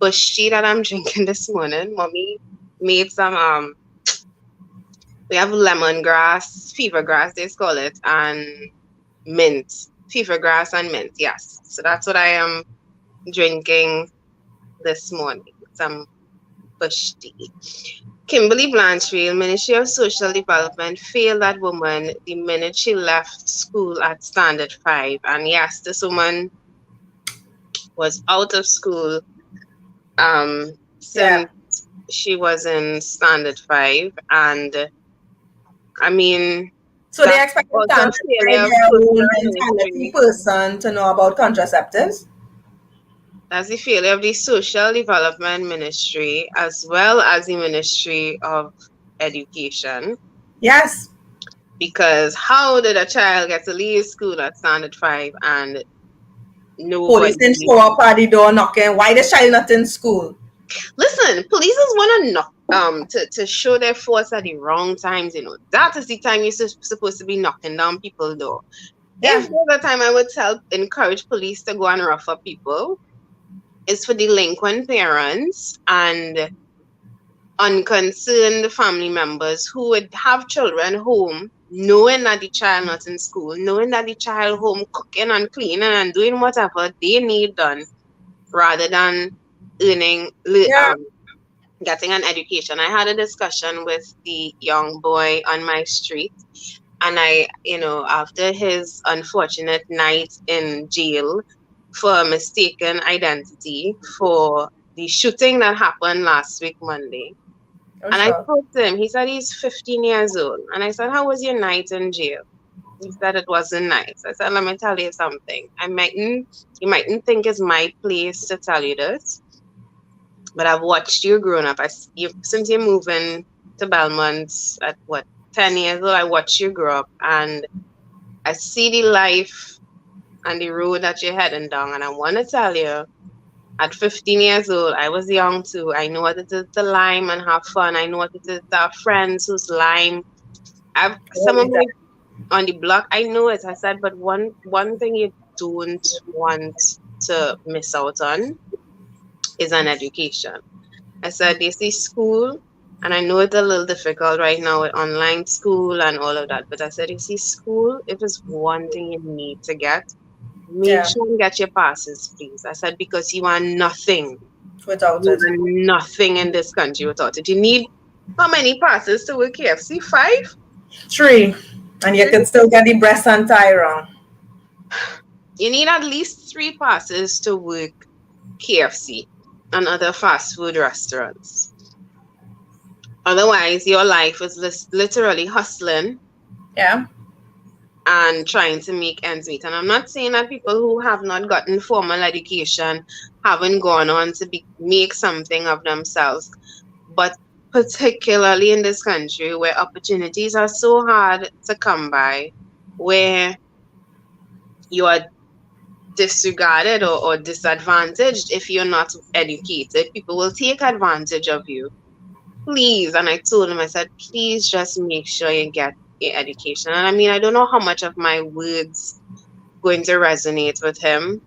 A: bush tea that I'm drinking this morning. Mommy made some we have lemongrass, fever grass, they call it, and mint. Fever grass and mint, yes. So that's what I am drinking this morning. Some bush tea. Kimberly Blanchfield, Ministry of Social Development, failed that woman the minute she left school at Standard 5. And yes, this woman was out of school
B: Yeah.
A: since she was in Standard 5. And I mean,
B: So they
A: that's
B: expect a
A: also a
B: standard
A: failure of
B: 5-year-old
A: social
B: mentality
A: ministry.
B: person to know about contraceptives.
A: That's the failure of the Social Development Ministry as well as the Ministry of Education.
B: Yes.
A: Because how did a child get to leave school at Standard 5 and
B: Police didn't
A: nobody?
B: show up at the door knocking. Why the child not in school?
A: Listen, police is want to knock to show their force at the wrong times. That is the time you're supposed to be knocking down people's door.
B: Yeah.
A: If there's a time I would encourage police to go and rough up people, it's for delinquent parents and unconcerned family members who would have children home, knowing that the child not in school, knowing that the child home cooking and cleaning and doing whatever they need done, rather than earning,
B: Yeah.
A: getting an education. I had a discussion with the young boy on my street, and after his unfortunate night in jail for mistaken identity for the shooting that happened last week, Monday.
B: Oh,
A: And I
B: sure.
A: spoke to him. He said he's 15 years old. And I said, how was your night in jail? He said it wasn't nice. I said, let me tell you something. You mightn't think it's my place to tell you this, but I've watched you growing up. Since you're moving to Belmont at 10 years old, I watched you grow up, and I see the life and the road that you're heading down. And I want to tell you, at 15 years old, I was young too. I know what it is to lime and have fun. I know what it is to have friends who's lime. Some of my on the block, I know it. I said, but one thing you don't want to miss out on is an education. I said, they see school, and I know it's a little difficult right now with online school and all of that, but I said, you see school, if it's one thing you need to get, make
B: Yeah.
A: sure you get your passes, please. I said, because you are nothing.
B: Without
A: You
B: it.
A: are nothing in this country without it. You need how many passes to work KFC? 5?
B: 3. And you can still get the breast and tie wrong.
A: You need at least 3 passes to work KFC and other fast food restaurants. Otherwise, your life is literally hustling
B: Yeah.
A: and trying to make ends meet. And I'm not saying that people who have not gotten formal education haven't gone on to make something of themselves. But particularly in this country where opportunities are so hard to come by, where you are disregarded or disadvantaged if you're not educated, people will take advantage of you. Please, and I told him, I said, please just make sure you get your education. And I mean, I don't know how much of my words going to resonate with him.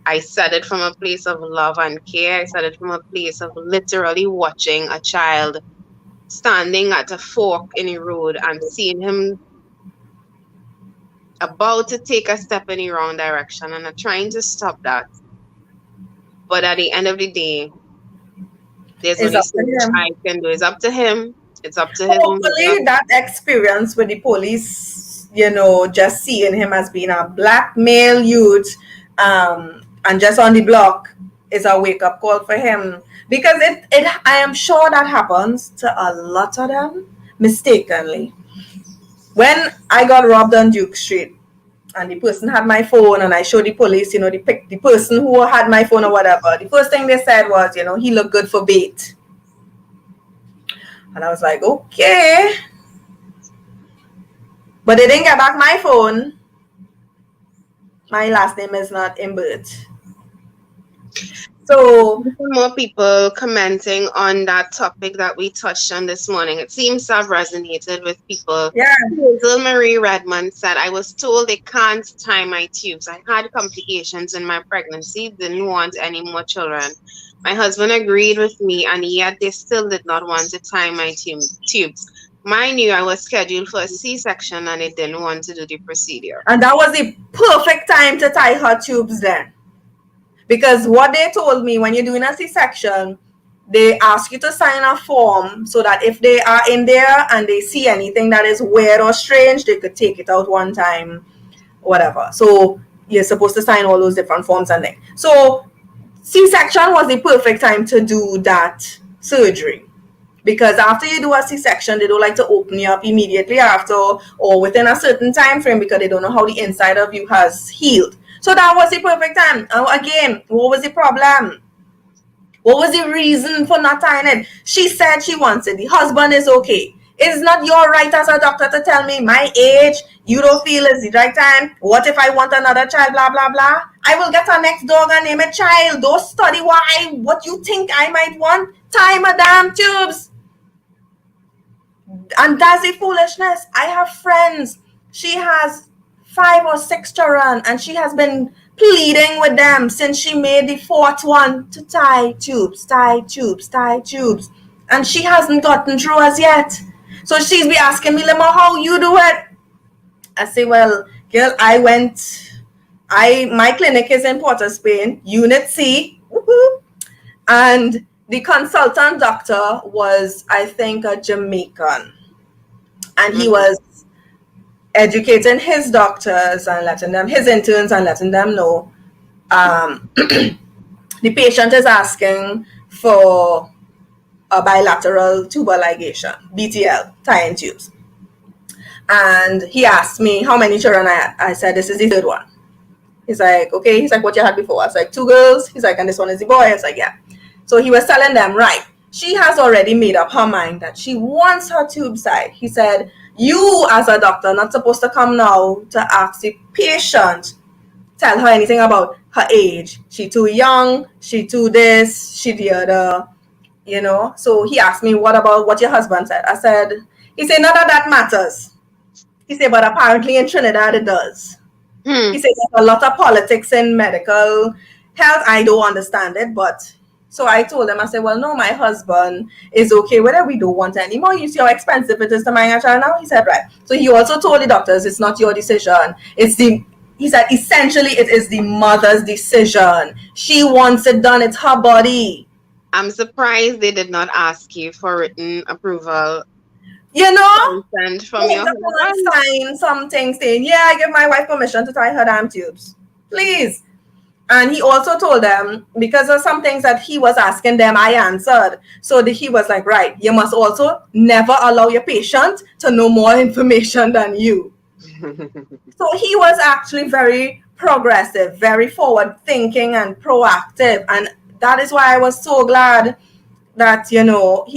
A: I said it from a place of love and care. I said it from a place of literally watching a child standing at a fork in the road and seeing him about to take a step in the wrong direction, and I'm trying to stop that. But at the end of the day, there's
B: It's
A: only
B: up
A: so
B: to
A: much
B: him.
A: I can do. It's up to him. It's up to his mother.
B: Hopefully, that experience with the police, just seeing him as being a black male youth, and just on the block, is a wake up call for him. Because I am sure that happens to a lot of them mistakenly. When I got robbed on Duke Street, and the person had my phone, and I showed the police, the person who had my phone or whatever, the first thing they said was, he looked good for bait. And I was like, okay. But they didn't get back my phone. My last name is not Imbert. So
A: more people commenting on that topic that we touched on this morning. It seems to have resonated with people.
B: yeah.
A: Hazel Marie Redmond said, I was told they can't tie my tubes. I had complications in my pregnancy, didn't want any more children. My husband agreed with me, and yet they still did not want to tie my tubes. Mind you, I was scheduled for a C-section, and they didn't want to do the procedure.
B: And that was the perfect time to tie her tubes then. Because what they told me, when you're doing a C-section, they ask you to sign a form so that if they are in there and they see anything that is weird or strange, they could take it out one time, whatever. So you're supposed to sign all those different forms and things. So C-section was the perfect time to do that surgery, because after you do a C-section, they don't like to open you up immediately after or within a certain time frame, because they don't know how the inside of you has healed. So that was the perfect time. Again, what was the problem? What was the reason for not tying it? She said she wants it. The husband is okay. It's not your right as a doctor to tell me my age, you don't feel is the right time. What if I want another child, blah, blah, blah. I will get a next dog and name it child. Don't study what you think I might want. Tie my damn tubes. And that's the foolishness. I have friends. She has 5 or 6 children, and she has been pleading with them since she made the 4th one to tie tubes. And she hasn't gotten through as yet. So she's be asking me, Lima, how you do it? I say, well, girl, my clinic is in Port of Spain, Unit C. Woo-hoo. And the consultant doctor was, I think, a Jamaican. And he was educating his doctors and letting them, his interns, and letting them know the patient is asking for a bilateral tubal ligation, BTL, tying tubes. And he asked me how many children I had. I said, this is the 3rd one. He's like, okay. He's like, what you had before? I was like, 2 girls. He's like, and this one is the boy. I was like, yeah. So he was telling them, right, she has already made up her mind that she wants her tube tied. He said, you as a doctor not supposed to come now to ask the patient, tell her anything about her age. She too young, she too this, she the other, you know. So he asked me, what about what your husband said? I said, he said, none of that matters. He said, but apparently in Trinidad it does. He said, there's a lot of politics in medical health. I don't understand it, but so I told him, I said, well, no, my husband is okay with it. We don't want any more. You see how expensive it is to mind a child now? He said, right. So he also told the doctors, it's not your decision. He said, essentially, it is the mother's decision. She wants it done. It's her body.
A: I'm surprised they did not ask you for written approval.
B: You know?
A: Consent from your husband.
B: Sign something saying, yeah, I give my wife permission to tie her damn tubes. Please. And he also told them, because of some things that he was asking them, I answered. So he was like, right, you must also never allow your patient to know more information than you. So he was actually very progressive, very forward thinking and proactive. And that is why I was so glad that, you know,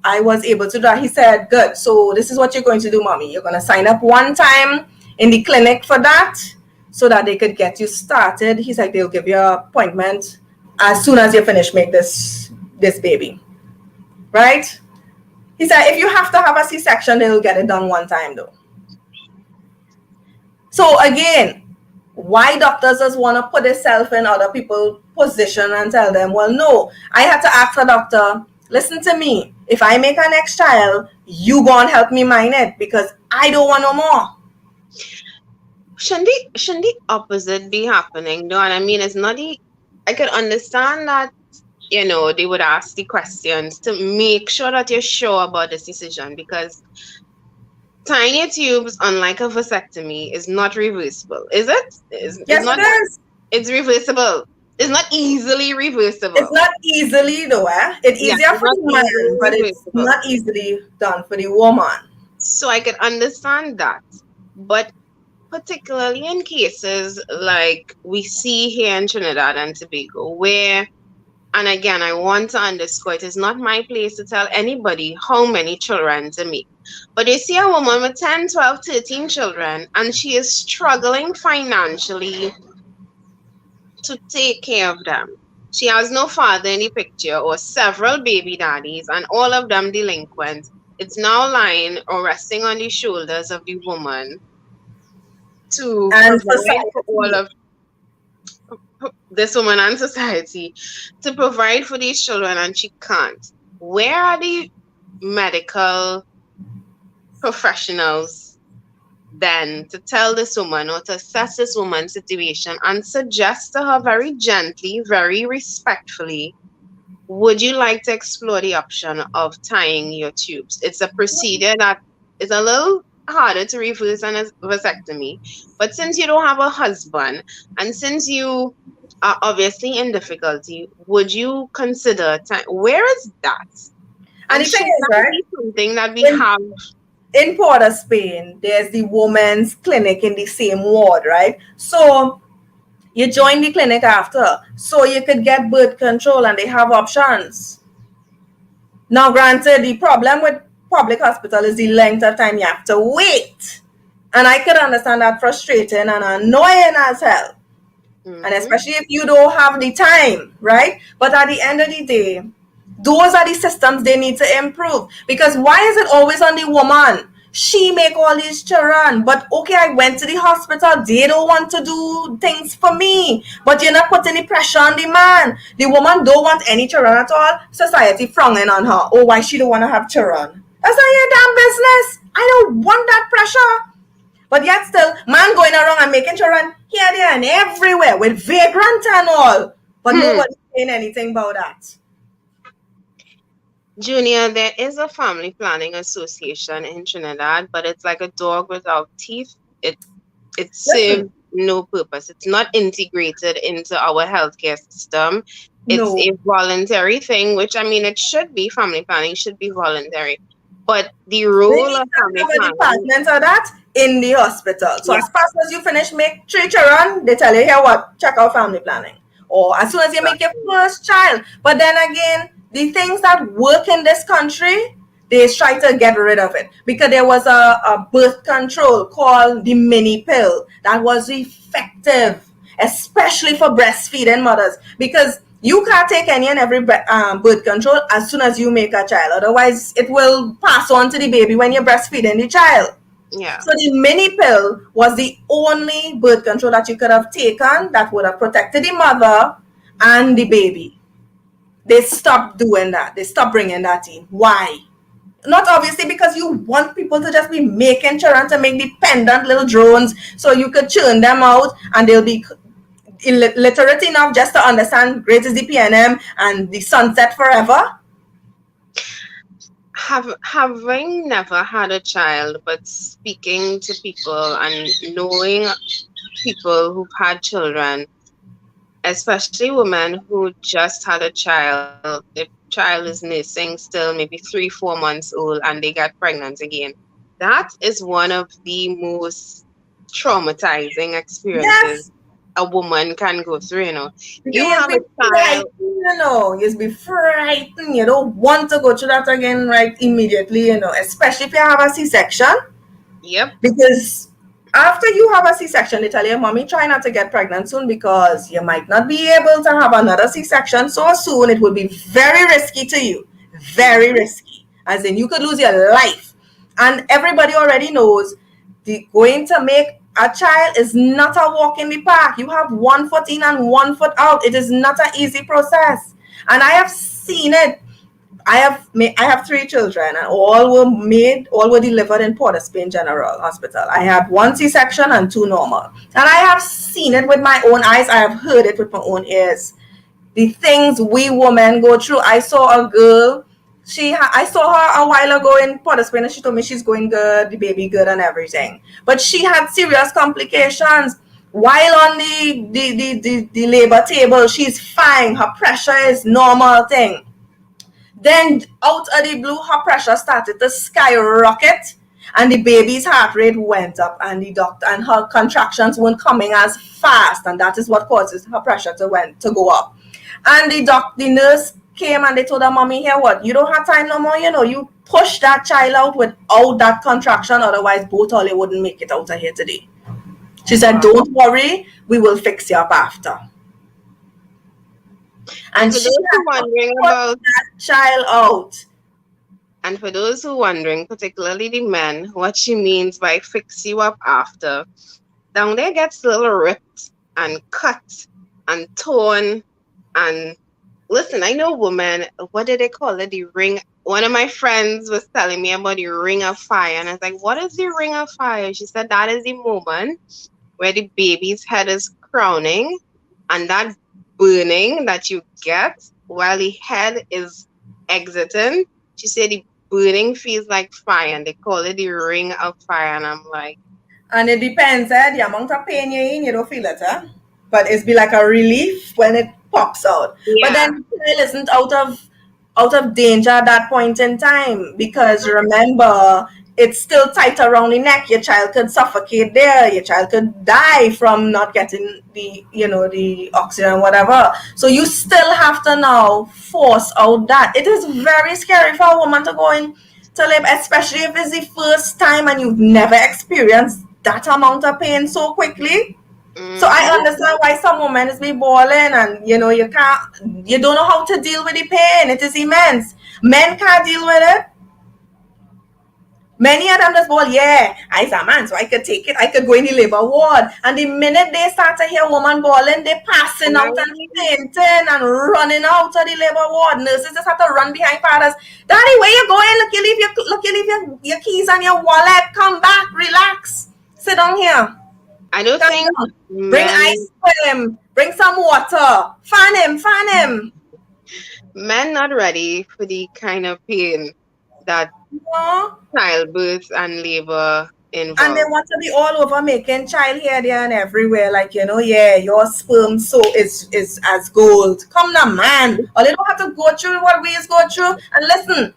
B: I was able to do that. He said, good, so this is what you're going to do, mommy. You're going to sign up one time in the clinic for that, so that they could get you started. He's like, they'll give you an appointment as soon as you finish make this baby. Right? He said, if you have to have a C-section, they'll get it done one time though. So again, why doctors just want to put themselves in other people's position and tell them, well, no, I had to ask a doctor, listen to me. If I make a next child, you go and help me mind it, because I don't want no more.
A: Shouldn't the opposite be happening though? And I mean, it's not I could understand that, you know, they would ask the questions to make sure that you're sure about this decision, because tying your tubes, unlike a vasectomy, is not reversible, is it?
B: Yes, it is.
A: It's reversible. It's not easily reversible.
B: It's not easily though, It's easier for the man, but it's not easily done for the woman.
A: So I can understand that. But particularly in cases like we see here in Trinidad and Tobago, where, and again, I want to underscore, it is not my place to tell anybody how many children to make. But you see a woman with 10, 12, 13 children, and she is struggling financially to take care of them. She has no father in the picture, or several baby daddies, and all of them delinquent. It's now lying or resting on the shoulders of the woman to provide for all of this woman and society, to provide for these children, and she can't. Where are the medical professionals then to tell this woman or to assess this woman's situation and suggest to her very gently, very respectfully, would you like to explore the option of tying your tubes? It's a procedure that is a little harder to refuse than a vasectomy. But since you don't have a husband and since you are obviously in difficulty, would you consider where is that?
B: And
A: And
B: the
A: should
B: thing is,
A: that
B: right?
A: be something that we
B: In,
A: have?
B: in Port of Spain, there's the women's clinic in the same ward, right? So you join the clinic after, so you could get birth control, and they have options. Now, granted, the problem with public hospital is the length of time you have to wait. And I could understand that frustrating and annoying as hell. And
A: Mhm.
B: especially if you don't have the time, right? But at the end of the day, those are the systems they need to improve. Because why is it always on the woman? She make all these children, but okay, I went to the hospital. They don't want to do things for me. But you're not putting any pressure on the man. The woman don't want any children at all. Society frowning on her. Oh, why she don't want to have children? That's not your damn business. I don't want that pressure. But yet still, man going around and making children here, there, and everywhere with vagrant and all. But nobody's saying anything about that.
A: Junior, there is a family planning association in Trinidad, but it's like a dog without teeth. It serves
B: Listen,
A: no purpose. It's not integrated into our healthcare system. It's
B: no.
A: a voluntary thing, which I mean, it should be. Family planning should be voluntary. But the
B: They
A: role
B: need
A: of
B: to
A: family
B: have a
A: planning,
B: department of that in the hospital. So
A: yeah,
B: as fast as you finish make 3 children, they tell you, here what, check out family planning. Or as soon as you make your
A: exactly.
B: first child. But then again, the things that work in this country, they try to get rid of it. Because there was a birth control called the mini pill that was effective, especially for breastfeeding mothers. Because you can't take any and every birth control as soon as you make a child. Otherwise, it will pass on to the baby when you're breastfeeding the child.
A: Yeah.
B: So the mini pill was the only birth control that you could have taken that would have protected the mother and the baby. They stopped doing that. They stopped bringing that in. Why? Not obviously because you want people to just be making children to make dependent little drones so you could churn them out and they'll be literate enough just to understand great is the PNM and the sunset forever.
A: Having never had a child, but speaking to people and knowing people who've had children, especially women who just had a child, the child is nursing still maybe 3 4 months old and they get pregnant again, that is one of the most traumatizing experiences
B: Yes,
A: a woman can go through. You
B: because
A: have
B: be
A: a child.
B: frightened, you be frightened. You don't want to go through that again right immediately, especially if you have a C-section.
A: Yep.
B: Because after you have a C-section, they tell you, mommy, try not to get pregnant soon because you might not be able to have another C-section so soon. It will be very risky to you. Very
A: Mhm.
B: risky. As in, you could lose your life. And everybody already knows going to make a child is not a walk in the park. You have 1 foot in and 1 foot out. It is not an easy process. And I have seen it. I have 3 children and all were delivered in Port of Spain General Hospital. I had 1 C-section and 2 normal. And I have seen it with my own eyes. I have heard it with my own ears. The things we women go through. I saw a girl. I saw her a while ago in Port of Spain and she told me she's going good, the baby good and everything. But she had serious complications. While on the labor table, she's fine. Her pressure is normal thing. Then out of the blue, her pressure started to skyrocket and the baby's heart rate went up and the doctor and her contractions weren't coming as fast, and that is what causes her pressure to go up. And the nurse came and they told her, mommy, here what? You don't have time no more, you push that child out without that contraction, otherwise both of you wouldn't make it out of here today. She said,
A: Wow.
B: don't worry, we will fix you up after.
A: And
B: And
A: for
B: she
A: those
B: had
A: who
B: to
A: wondering
B: push
A: about
B: that child out.
A: And for those who wondering, particularly the men, what she means by fix you up after, down there gets a little ripped and cut and torn. And listen, I know women, what do they call it? The ring, one of my friends was telling me about the ring of fire, and I was like, "What is the ring of fire?" She said that is the moment where the baby's head is crowning, and that burning that you get while the head is exiting. She said the burning feels like fire, and they call it the ring of fire. And I'm like,
B: And it depends, the amount of pain you're in, you don't feel it, but it's be like a relief when it pops out. But
A: yeah,
B: then the child isn't out of danger at that point in time, because remember, it's still tight around the neck. Your child could suffocate there. Your child could die from not getting the oxygen, whatever. So you still have to now force out that. It is very scary for a woman to go in to live, especially if it's the first time and you've never experienced that amount of pain so quickly. So I understand why some women is be bawling, and you don't know how to deal with the pain. It is immense. Men can't deal with it. Many of them just bawl, yeah, I's a man, so I could take it. I could go in the labor ward. And the minute they start to hear woman bawling, they passing out and fainting and running out of the labor ward. Nurses just have to run behind fathers. Daddy, where you going? Look, you leave your keys and your wallet. Come back, relax. Sit down here.
A: I don't think
B: Bring ice for him. Bring some water. Fan him.
A: men not ready for the kind of pain that childbirth and labor involve.
B: And they want to be all over making child here, there, and everywhere. Like, yeah, your sperm so is as gold. Come now, man. All you don't have to go through what we go through. And listen,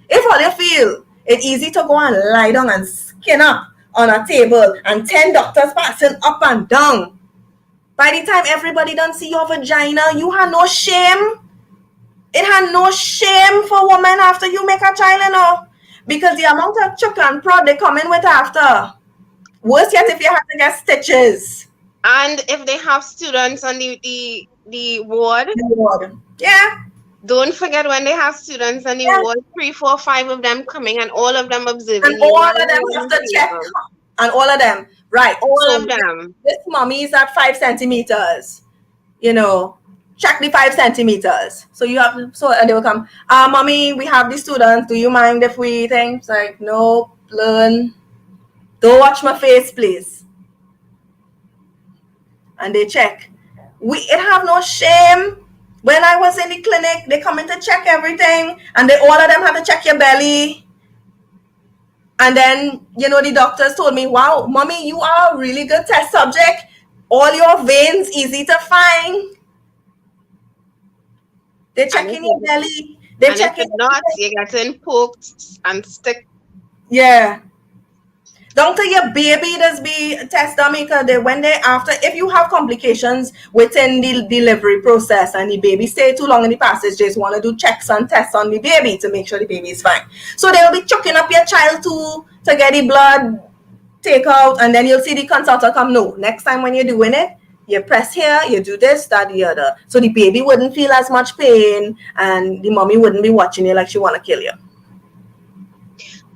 B: if all you feel it's easy to go and lie down and skin up on a table and 10 doctors passing up and down, by the time everybody done see your vagina, you have no shame. It had no shame for women after you make a child, because the amount of chuck and prod they come in with after. Worse yet, if you have to get stitches.
A: And if they have students on the ward.
B: Yeah.
A: Don't forget when they have students on the ward, 3, 4, 5 of them coming and all of them observing.
B: And all of them have to check. And all of them. Right.
A: All of them.
B: This mommy is at 5 centimeters. Check the 5 centimeters. So you have and they will come, mommy, we have the students. Do you mind if we think? It's like, no, learn. Don't watch my face, please. And they check. It have no shame. When I was in the clinic, they come in to check everything, and all of them have to check your belly. And then, the doctors told me, wow, mommy, you are a really good test subject. All your veins easy to find. They check in your belly. They check in
A: not, you're getting poked and stick.
B: Yeah. Don't tell your baby does be test dummy, because if you have complications within the delivery process and the baby stay too long in the passage, they just want to do checks and tests on the baby to make sure the baby is fine. So they'll be chucking up your child to get the blood take out, and then you'll see the consultant come, no, next time when you're doing it, you press here, you do this, that, the other. So the baby wouldn't feel as much pain, and the mommy wouldn't be watching you like she want to kill you.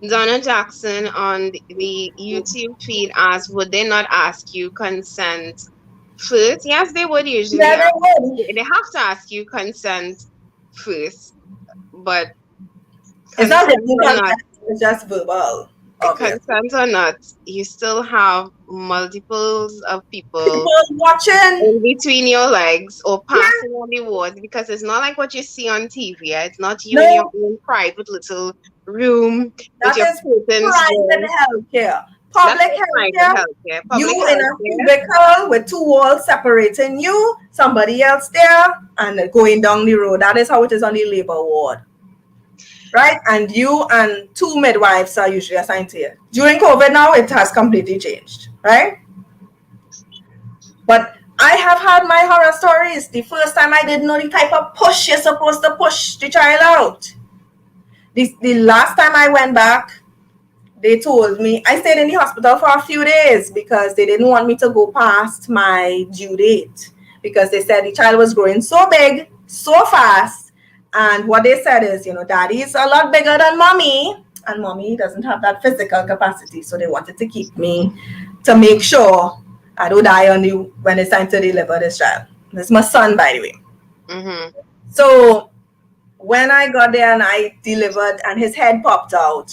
A: Donna Jackson on the YouTube feed asked, would they not ask you consent first? Yes, they would usually.
B: Yeah, they would.
A: They have to ask you consent first, but
B: it's not consent, it's just verbal.
A: Consent or not, you still have multiples of people
B: watching
A: in between your legs or passing on the wards, because it's not like what you see on TV. It's not you in your own private little room
B: that
A: with your
B: private healthcare. Public healthcare. You in a cubicle with 2 walls separating you, somebody else there, and going down the road. That is how it is on the labor ward. Right? And you and 2 midwives are usually assigned to you. During COVID now, it has completely changed. Right? But I have had my horror stories. The first time I didn't know the type of push you're supposed to push the child out. The last time I went back, they told me, I stayed in the hospital for a few days because they didn't want me to go past my due date, because they said the child was growing so big, so fast. And what they said is, daddy is a lot bigger than mommy, and mommy doesn't have that physical capacity. So they wanted to keep me to make sure I don't die on you when it's time to deliver this child. This is my son, by the way.
A: Mm-hmm.
B: So when I got there and I delivered and his head popped out,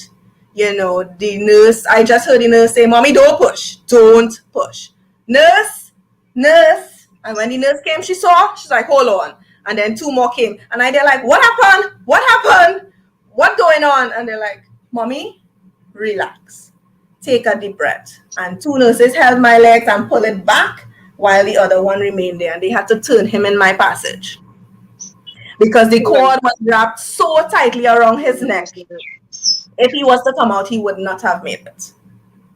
B: the nurse, I just heard the nurse say, "Mommy, don't push. Don't push." Nurse, nurse. And when the nurse came, she's like, "Hold on." And then two more came. And they're like, "What happened? What happened? What's going on?" And they're like, "Mommy, relax. Take a deep breath." And two nurses held my legs and pulled it back while the other one remained there. And they had to turn him in my passage because the cord was wrapped so tightly around his neck. If he was to come out, he would not have made it.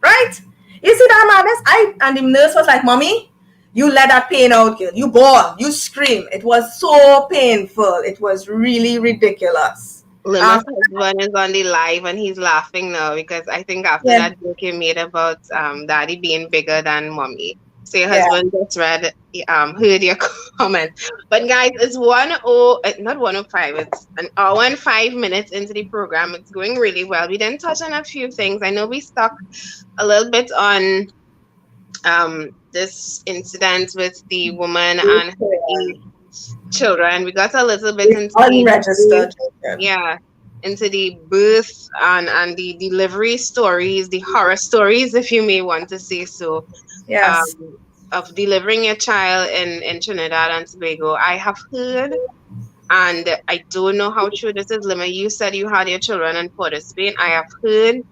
B: Right? You see that madness? And the nurse was like, "Mommy, you let that pain out, girl. You bawl, you scream." It was so painful. It was really ridiculous.
A: Lima's husband is on the live and he's laughing now because I think after that joke you made about daddy being bigger than mommy. So your husband just heard your comment. But guys, it's not 105, it's an hour and 5 minutes into the program. It's going really well. We didn't touch on a few things. I know we stuck a little bit on this incident with the woman and her children. We got a little bit into
B: unregistered
A: into the birth and the delivery stories, the horror stories, if you may want to say so.
B: Yes.
A: Of delivering a child in Trinidad and Tobago. I have heard, and I don't know how true this is, Lima. You said you had your children in Port of Spain. I have heard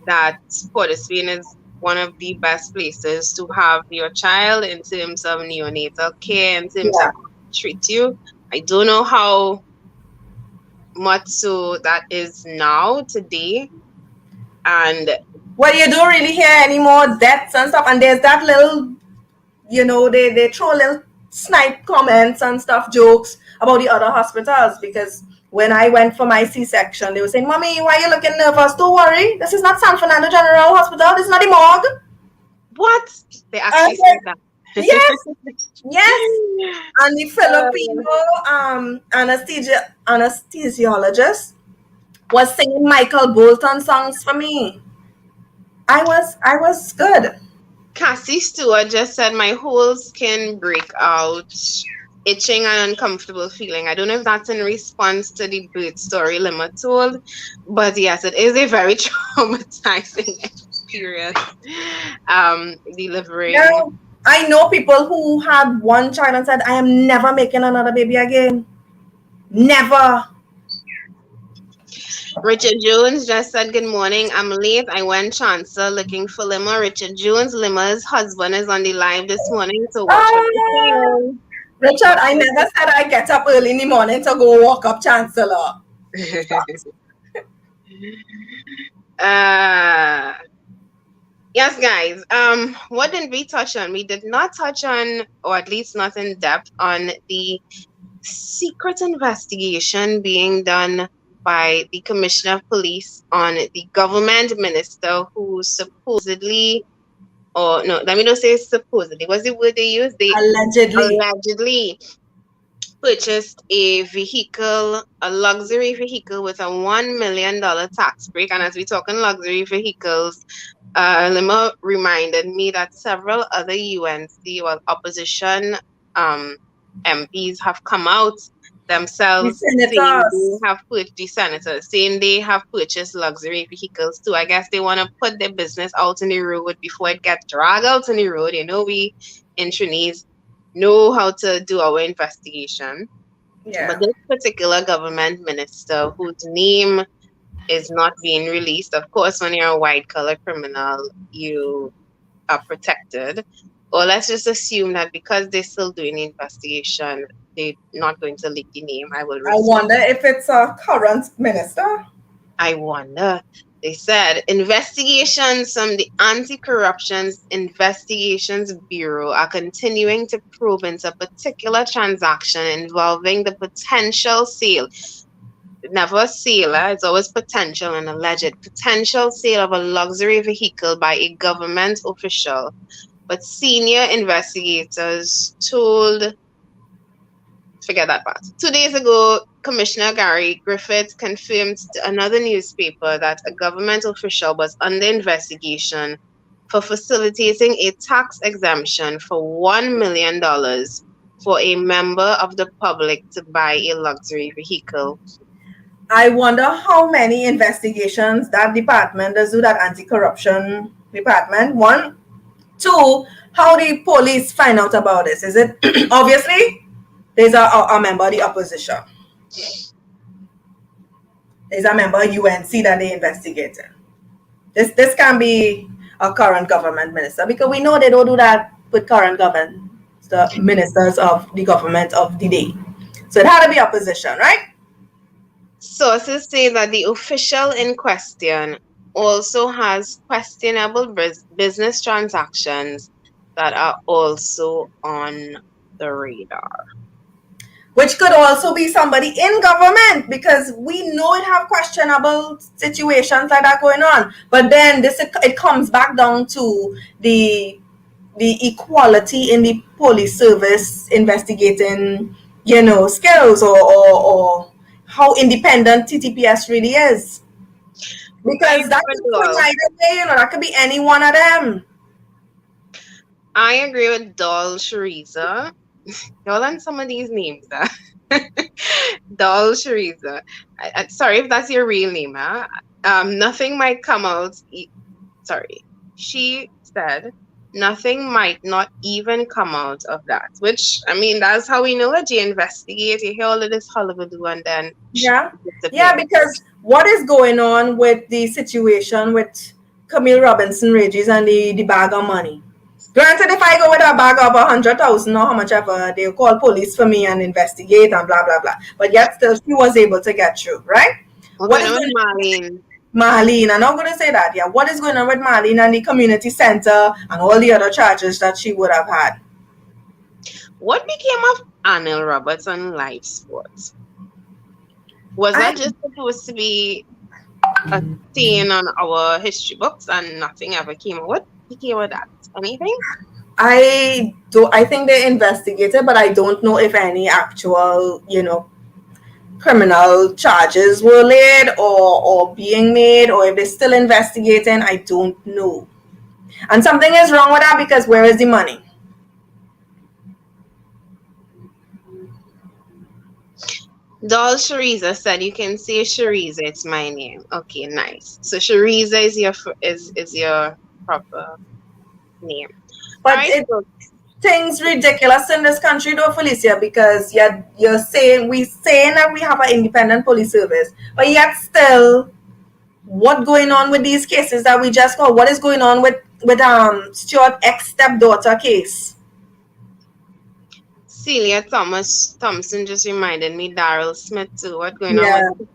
A: that Port of Spain is one of the best places to have your child in terms of neonatal care, in terms of treat you. I don't know how much so that is now today. And
B: well, you don't really hear any more deaths and stuff. And there's that little, they throw little snipe comments and stuff, jokes about the other hospitals. Because when I went for my C-section, they were saying, "Mommy, why are you looking nervous? Don't worry. This is not San Fernando General Hospital. This is not the morgue."
A: What? They actually said that.
B: Yes. And the Filipino anesthesiologist was singing Michael Bolton songs for me. I was good.
A: Cassie Stewart just said, "My whole skin break out, itching and uncomfortable feeling." I don't know if that's in response to the birth story Lima told, but yes, it is a very traumatizing experience. Delivering.
B: Yeah, I know people who had one child and said, "I am never making another baby again. Never."
A: Richard Jones just said, "Good morning. I'm late. I went Chancellor looking for Lima." Richard Jones, Lima's husband, is on the live this morning. So watch out.
B: Richard, I never said I get up early in the morning to go walk up Chancellor.
A: Yes, guys. What did we touch on? We did not touch on, or at least not in depth, on the secret investigation being done by the Commissioner of Police on the government minister who supposedly, or no, let me not say supposedly. What's the word they use? They allegedly purchased a luxury vehicle with a $1 million tax break. And as we talk in luxury vehicles, Lima reminded me that several other UNC, opposition MPs have come out themselves saying they have purchased luxury vehicles too. I guess they want to put their business out on the road before it gets dragged out on the road. We in Trinidad know how to do our investigation.
B: Yeah.
A: But this particular government minister, whose name is not being released, of course, when you're a white-collar criminal, you are protected. Or let's just assume that because they're still doing the investigation, they're not going to leak the name. I
B: wonder if it's a current minister.
A: I wonder. They said investigations from the Anti-Corruption Investigations Bureau are continuing to probe into a particular transaction involving the potential sale. Never a sale, it's always potential and alleged potential sale of a luxury vehicle by a government official. But senior investigators forget that part. 2 days ago, Commissioner Gary Griffith confirmed to another newspaper that a government official was under investigation for facilitating a tax exemption for $1 million for a member of the public to buy a luxury vehicle?
B: I wonder how many investigations that department does do, that anti-corruption department. One, two, how the police find out about this? Is it obviously there's a member of the opposition? There's a member of UNC that they investigating. This can be a current government minister, because we know they don't do that with current government, the ministers of the government of the day. So it had to be opposition, right?
A: Sources say that the official in question also has questionable business transactions that are also on the radar.
B: Which could also be somebody in government, because we know it have questionable situations like that going on. But then it comes back down to the equality in the police service investigating, skills, or how independent TTPS really is. Because that could be either way, that could be any one of them.
A: I agree with Doll Shariza. Y'all on some of these names. Doll Shariza. Sorry if that's your real name. Nothing might come out. Sorry. She said nothing might not even come out of that. Which, I mean, that's how we know that you investigate. You hear all of this hullabaloo and then...
B: Yeah, because what is going on with the situation with Camille Robinson Regis and the bag of money? Granted, if I go with a bag of 100,000 or how much ever, they'll call police for me and investigate and blah, blah, blah. But yet still, she was able to get through, right?
A: What is with Marlene?
B: Marlene, I'm not going to say that, yeah. What is going on with Marlene and the community center and all the other charges that she would have had?
A: What became of Anil Roberts on Live Sports? Was that just supposed to be a thing on our history books and nothing ever came? What became of that? Anything?
B: I think they investigated, but I don't know if any actual, criminal charges were laid or being made, or if they're still investigating. I don't know. And something is wrong with that, because where is the money?
A: Doll Shariza said, "You can say Shariza, it's my name." Okay, nice. So Shariza is your proper name.
B: But things ridiculous in this country though, Felicia, because we're saying that we have an independent police service, but yet still, what's going on with these cases that we just got? What is going on with Stuart ex-stepdaughter case?
A: Celia Thompson just reminded me, Daryl Smith too. What's going on with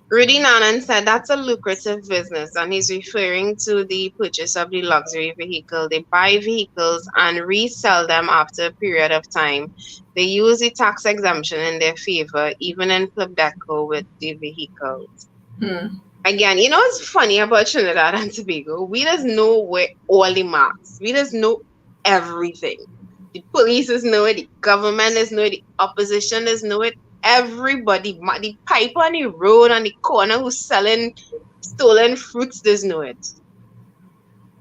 A: Rudy Nanan said that's a lucrative business, and he's referring to the purchase of the luxury vehicle. They buy vehicles and resell them after a period of time. They use the tax exemption in their favor, even in Quebeco with the vehicles. Again, what's funny about Trinidad and Tobago? We just know where all the marks. We just know everything. The police know it, the government know it, the opposition know it. Everybody, the pipe on the road on the corner who's selling stolen fruits does know it.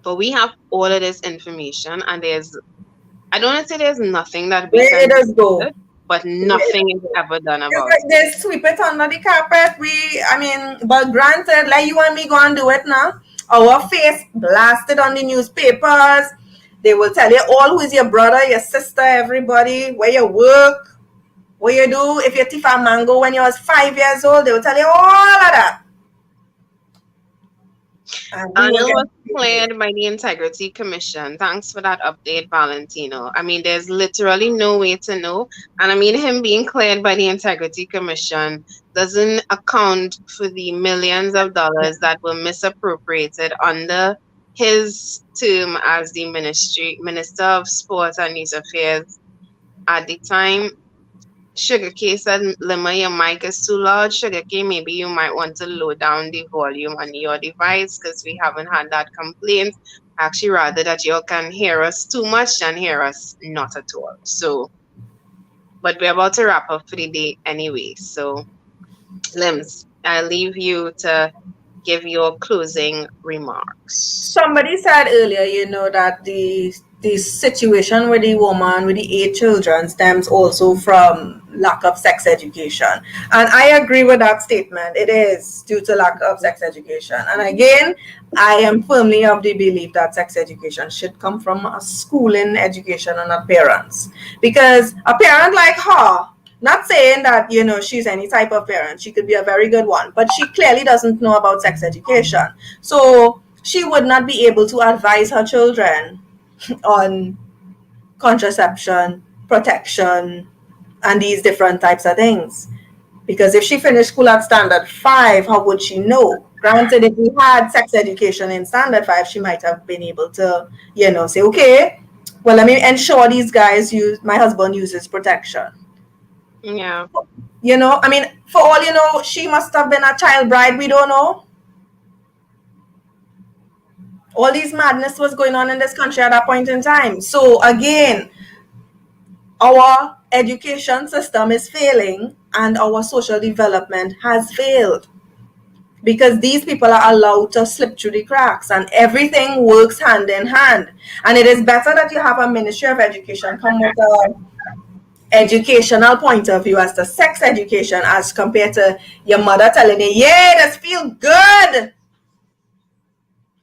A: But we have all of this information, and I don't want to say there's nothing that we can do, but nothing is ever done about it.
B: They sweep it under the carpet. But granted, like you and me go and do it now. Our face blasted on the newspapers. They will tell you all who's your brother, your sister, everybody, where you work, what you do. If you thief a mango when you was 5 years old, they will tell you all of that.
A: Anil was cleared by the Integrity Commission. Thanks for that update, Valentino. There's literally no way to know. And him being cleared by the Integrity Commission doesn't account for the millions of dollars that were misappropriated under his term as the Minister of Sports and Youth Affairs at the time. Sugarcane said, Lima, your mic is too loud. Sugarcane, maybe you might want to lower down the volume on your device, because we haven't had that complaint. Actually, rather that you can hear us too much than hear us not at all. So, but we're about to wrap up for the day anyway. So, Lims, I'll leave you to give your closing remarks.
B: Somebody said earlier, that the the situation with the woman with the 8 children stems also from lack of sex education. And I agree with that statement. It is due to lack of sex education. And again, I am firmly of the belief that sex education should come from a schooling education and not parents. Because a parent like her, not saying that, she's any type of parent, she could be a very good one, but she clearly doesn't know about sex education. So she would not be able to advise her children on contraception, protection, and these different types of things. Because if she finished school at standard 5, how would she know? Granted, if we had sex education in standard 5, she might have been able to, say, okay, well, let me ensure these guys my husband uses protection.
A: Yeah.
B: I mean, for all she must have been a child bride, we don't know. All these madness was going on in this country at that point in time. So again, our education system is failing and our social development has failed because these people are allowed to slip through the cracks and everything works hand in hand. And it is better that you have a Ministry of Education come with an educational point of view as to sex education as compared to your mother telling you, yeah, this feel good.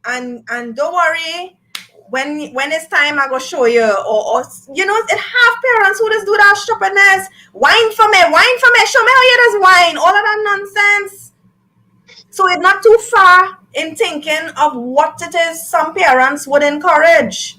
B: And don't worry, when it's time I go show you, or it have parents who just do that stupidness. Wine for me, show me how you just wine, all of that nonsense. So it's not too far in thinking of what it is some parents would encourage.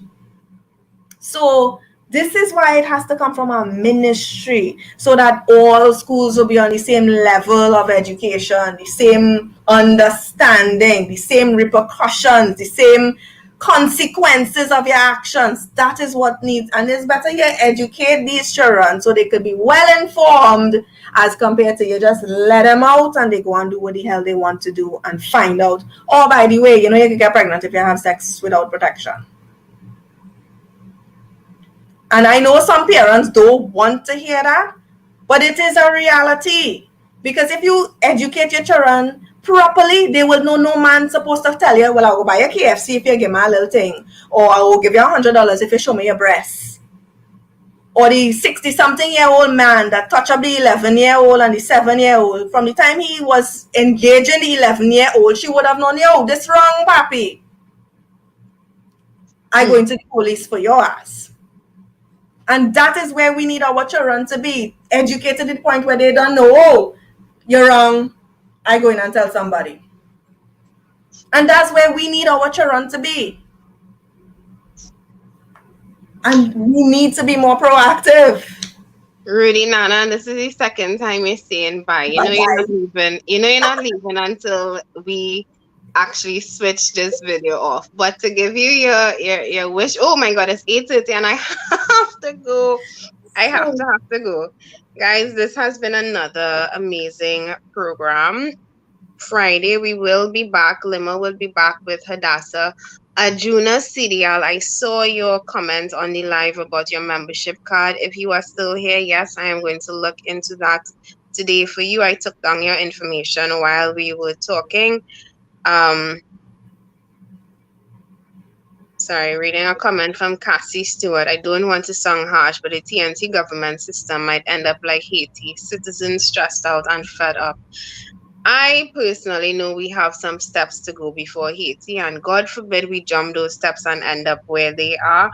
B: So this is why it has to come from a ministry, so that all schools will be on the same level of education, the same understanding, the same repercussions, the same consequences of your actions. That is what needs, and it's better you educate these children so they could be well informed as compared to you just let them out and they go and do what the hell they want to do and find out, oh, by the way, you can get pregnant if you have sex without protection. And I know some parents don't want to hear that, but it is a reality. Because if you educate your children properly, they will know no man's supposed to tell you, well, I'll go buy a KFC if you give me a little thing, or I will give you $100 if you show me your breasts. Or the 60-something-year-old man that touched up the 11-year-old and the 7-year-old, from the time he was engaging the 11-year-old, she would have known, yo, this wrong, papi. I go into the police for your ass. And that is where we need our children to be educated to the point where they don't know, oh, you're wrong, I go in and tell somebody. And that's where we need our children to be. And we need to be more proactive.
A: Rudy, Nana, this is the second time you're saying bye. You're not leaving. You're not leaving until we actually switch this video off. But to give you your wish, oh my god, it's 8:30 and I have to go. I have to go. Guys, this has been another amazing program. Friday we will be back. Lima will be back with Hadassah. Ajuna Sidial, I saw your comment on the live about your membership card. If you are still here, yes, I am going to look into that today for you. I took down your information while we were talking. Sorry, reading a comment from Cassie Stewart. I don't want to sound harsh, but the TNT government system might end up like Haiti, citizens stressed out and fed up. I personally know we have some steps to go before Haiti, and God forbid we jump those steps and end up where they are.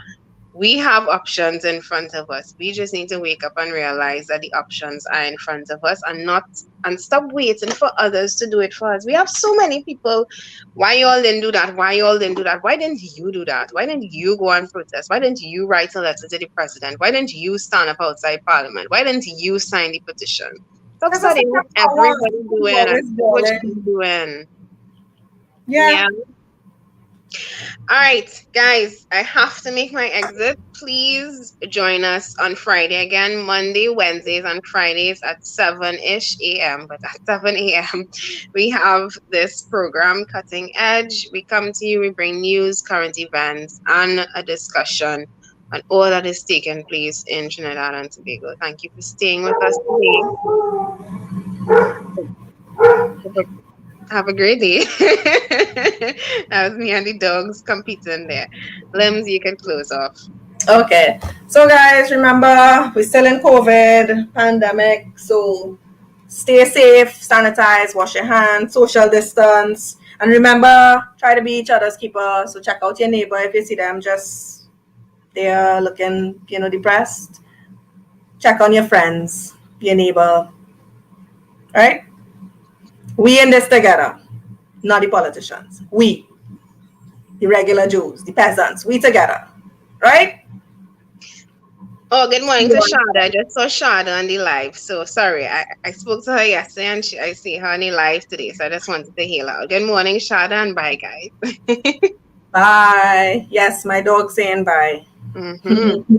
A: We have options in front of us. We just need to wake up and realize that the options are in front of us and stop waiting for others to do it for us. We have so many people. Why y'all didn't do that? Why y'all didn't do that? Why didn't you do that? Why didn't you go and protest? Why didn't you write a letter to the president? Why didn't you stand up outside Parliament? Why didn't you sign the petition? Stop studying what everybody doing and what you doing. Yeah. All right, guys, I have to make my exit. Please join us on Friday again, Monday, Wednesdays, and Fridays at 7-ish a.m. But at 7 a.m., we have this program, Cutting Edge. We come to you, we bring news, current events, and a discussion on all that is taking place in Trinidad and Tobago. Thank you for staying with us today. Have a great day. That was me and the dogs competing there. Limbs, you can close off.
B: Okay. So guys, remember we're still in COVID pandemic. So stay safe, sanitize, wash your hands, social distance. And remember, try to be each other's keeper. So check out your neighbor if you see them just they're looking, depressed. Check on your friends, your neighbor. Right? We in this together, not the politicians. We, the regular Jews, the peasants, we together. Right?
A: Oh, good morning to Shada. I just saw Shada on the live. So sorry, I spoke to her yesterday and I see her on the live today. So I just wanted to hail out. Good morning, Shada, and bye, guys.
B: Bye. Yes, my dog saying bye.
A: Mm-hmm.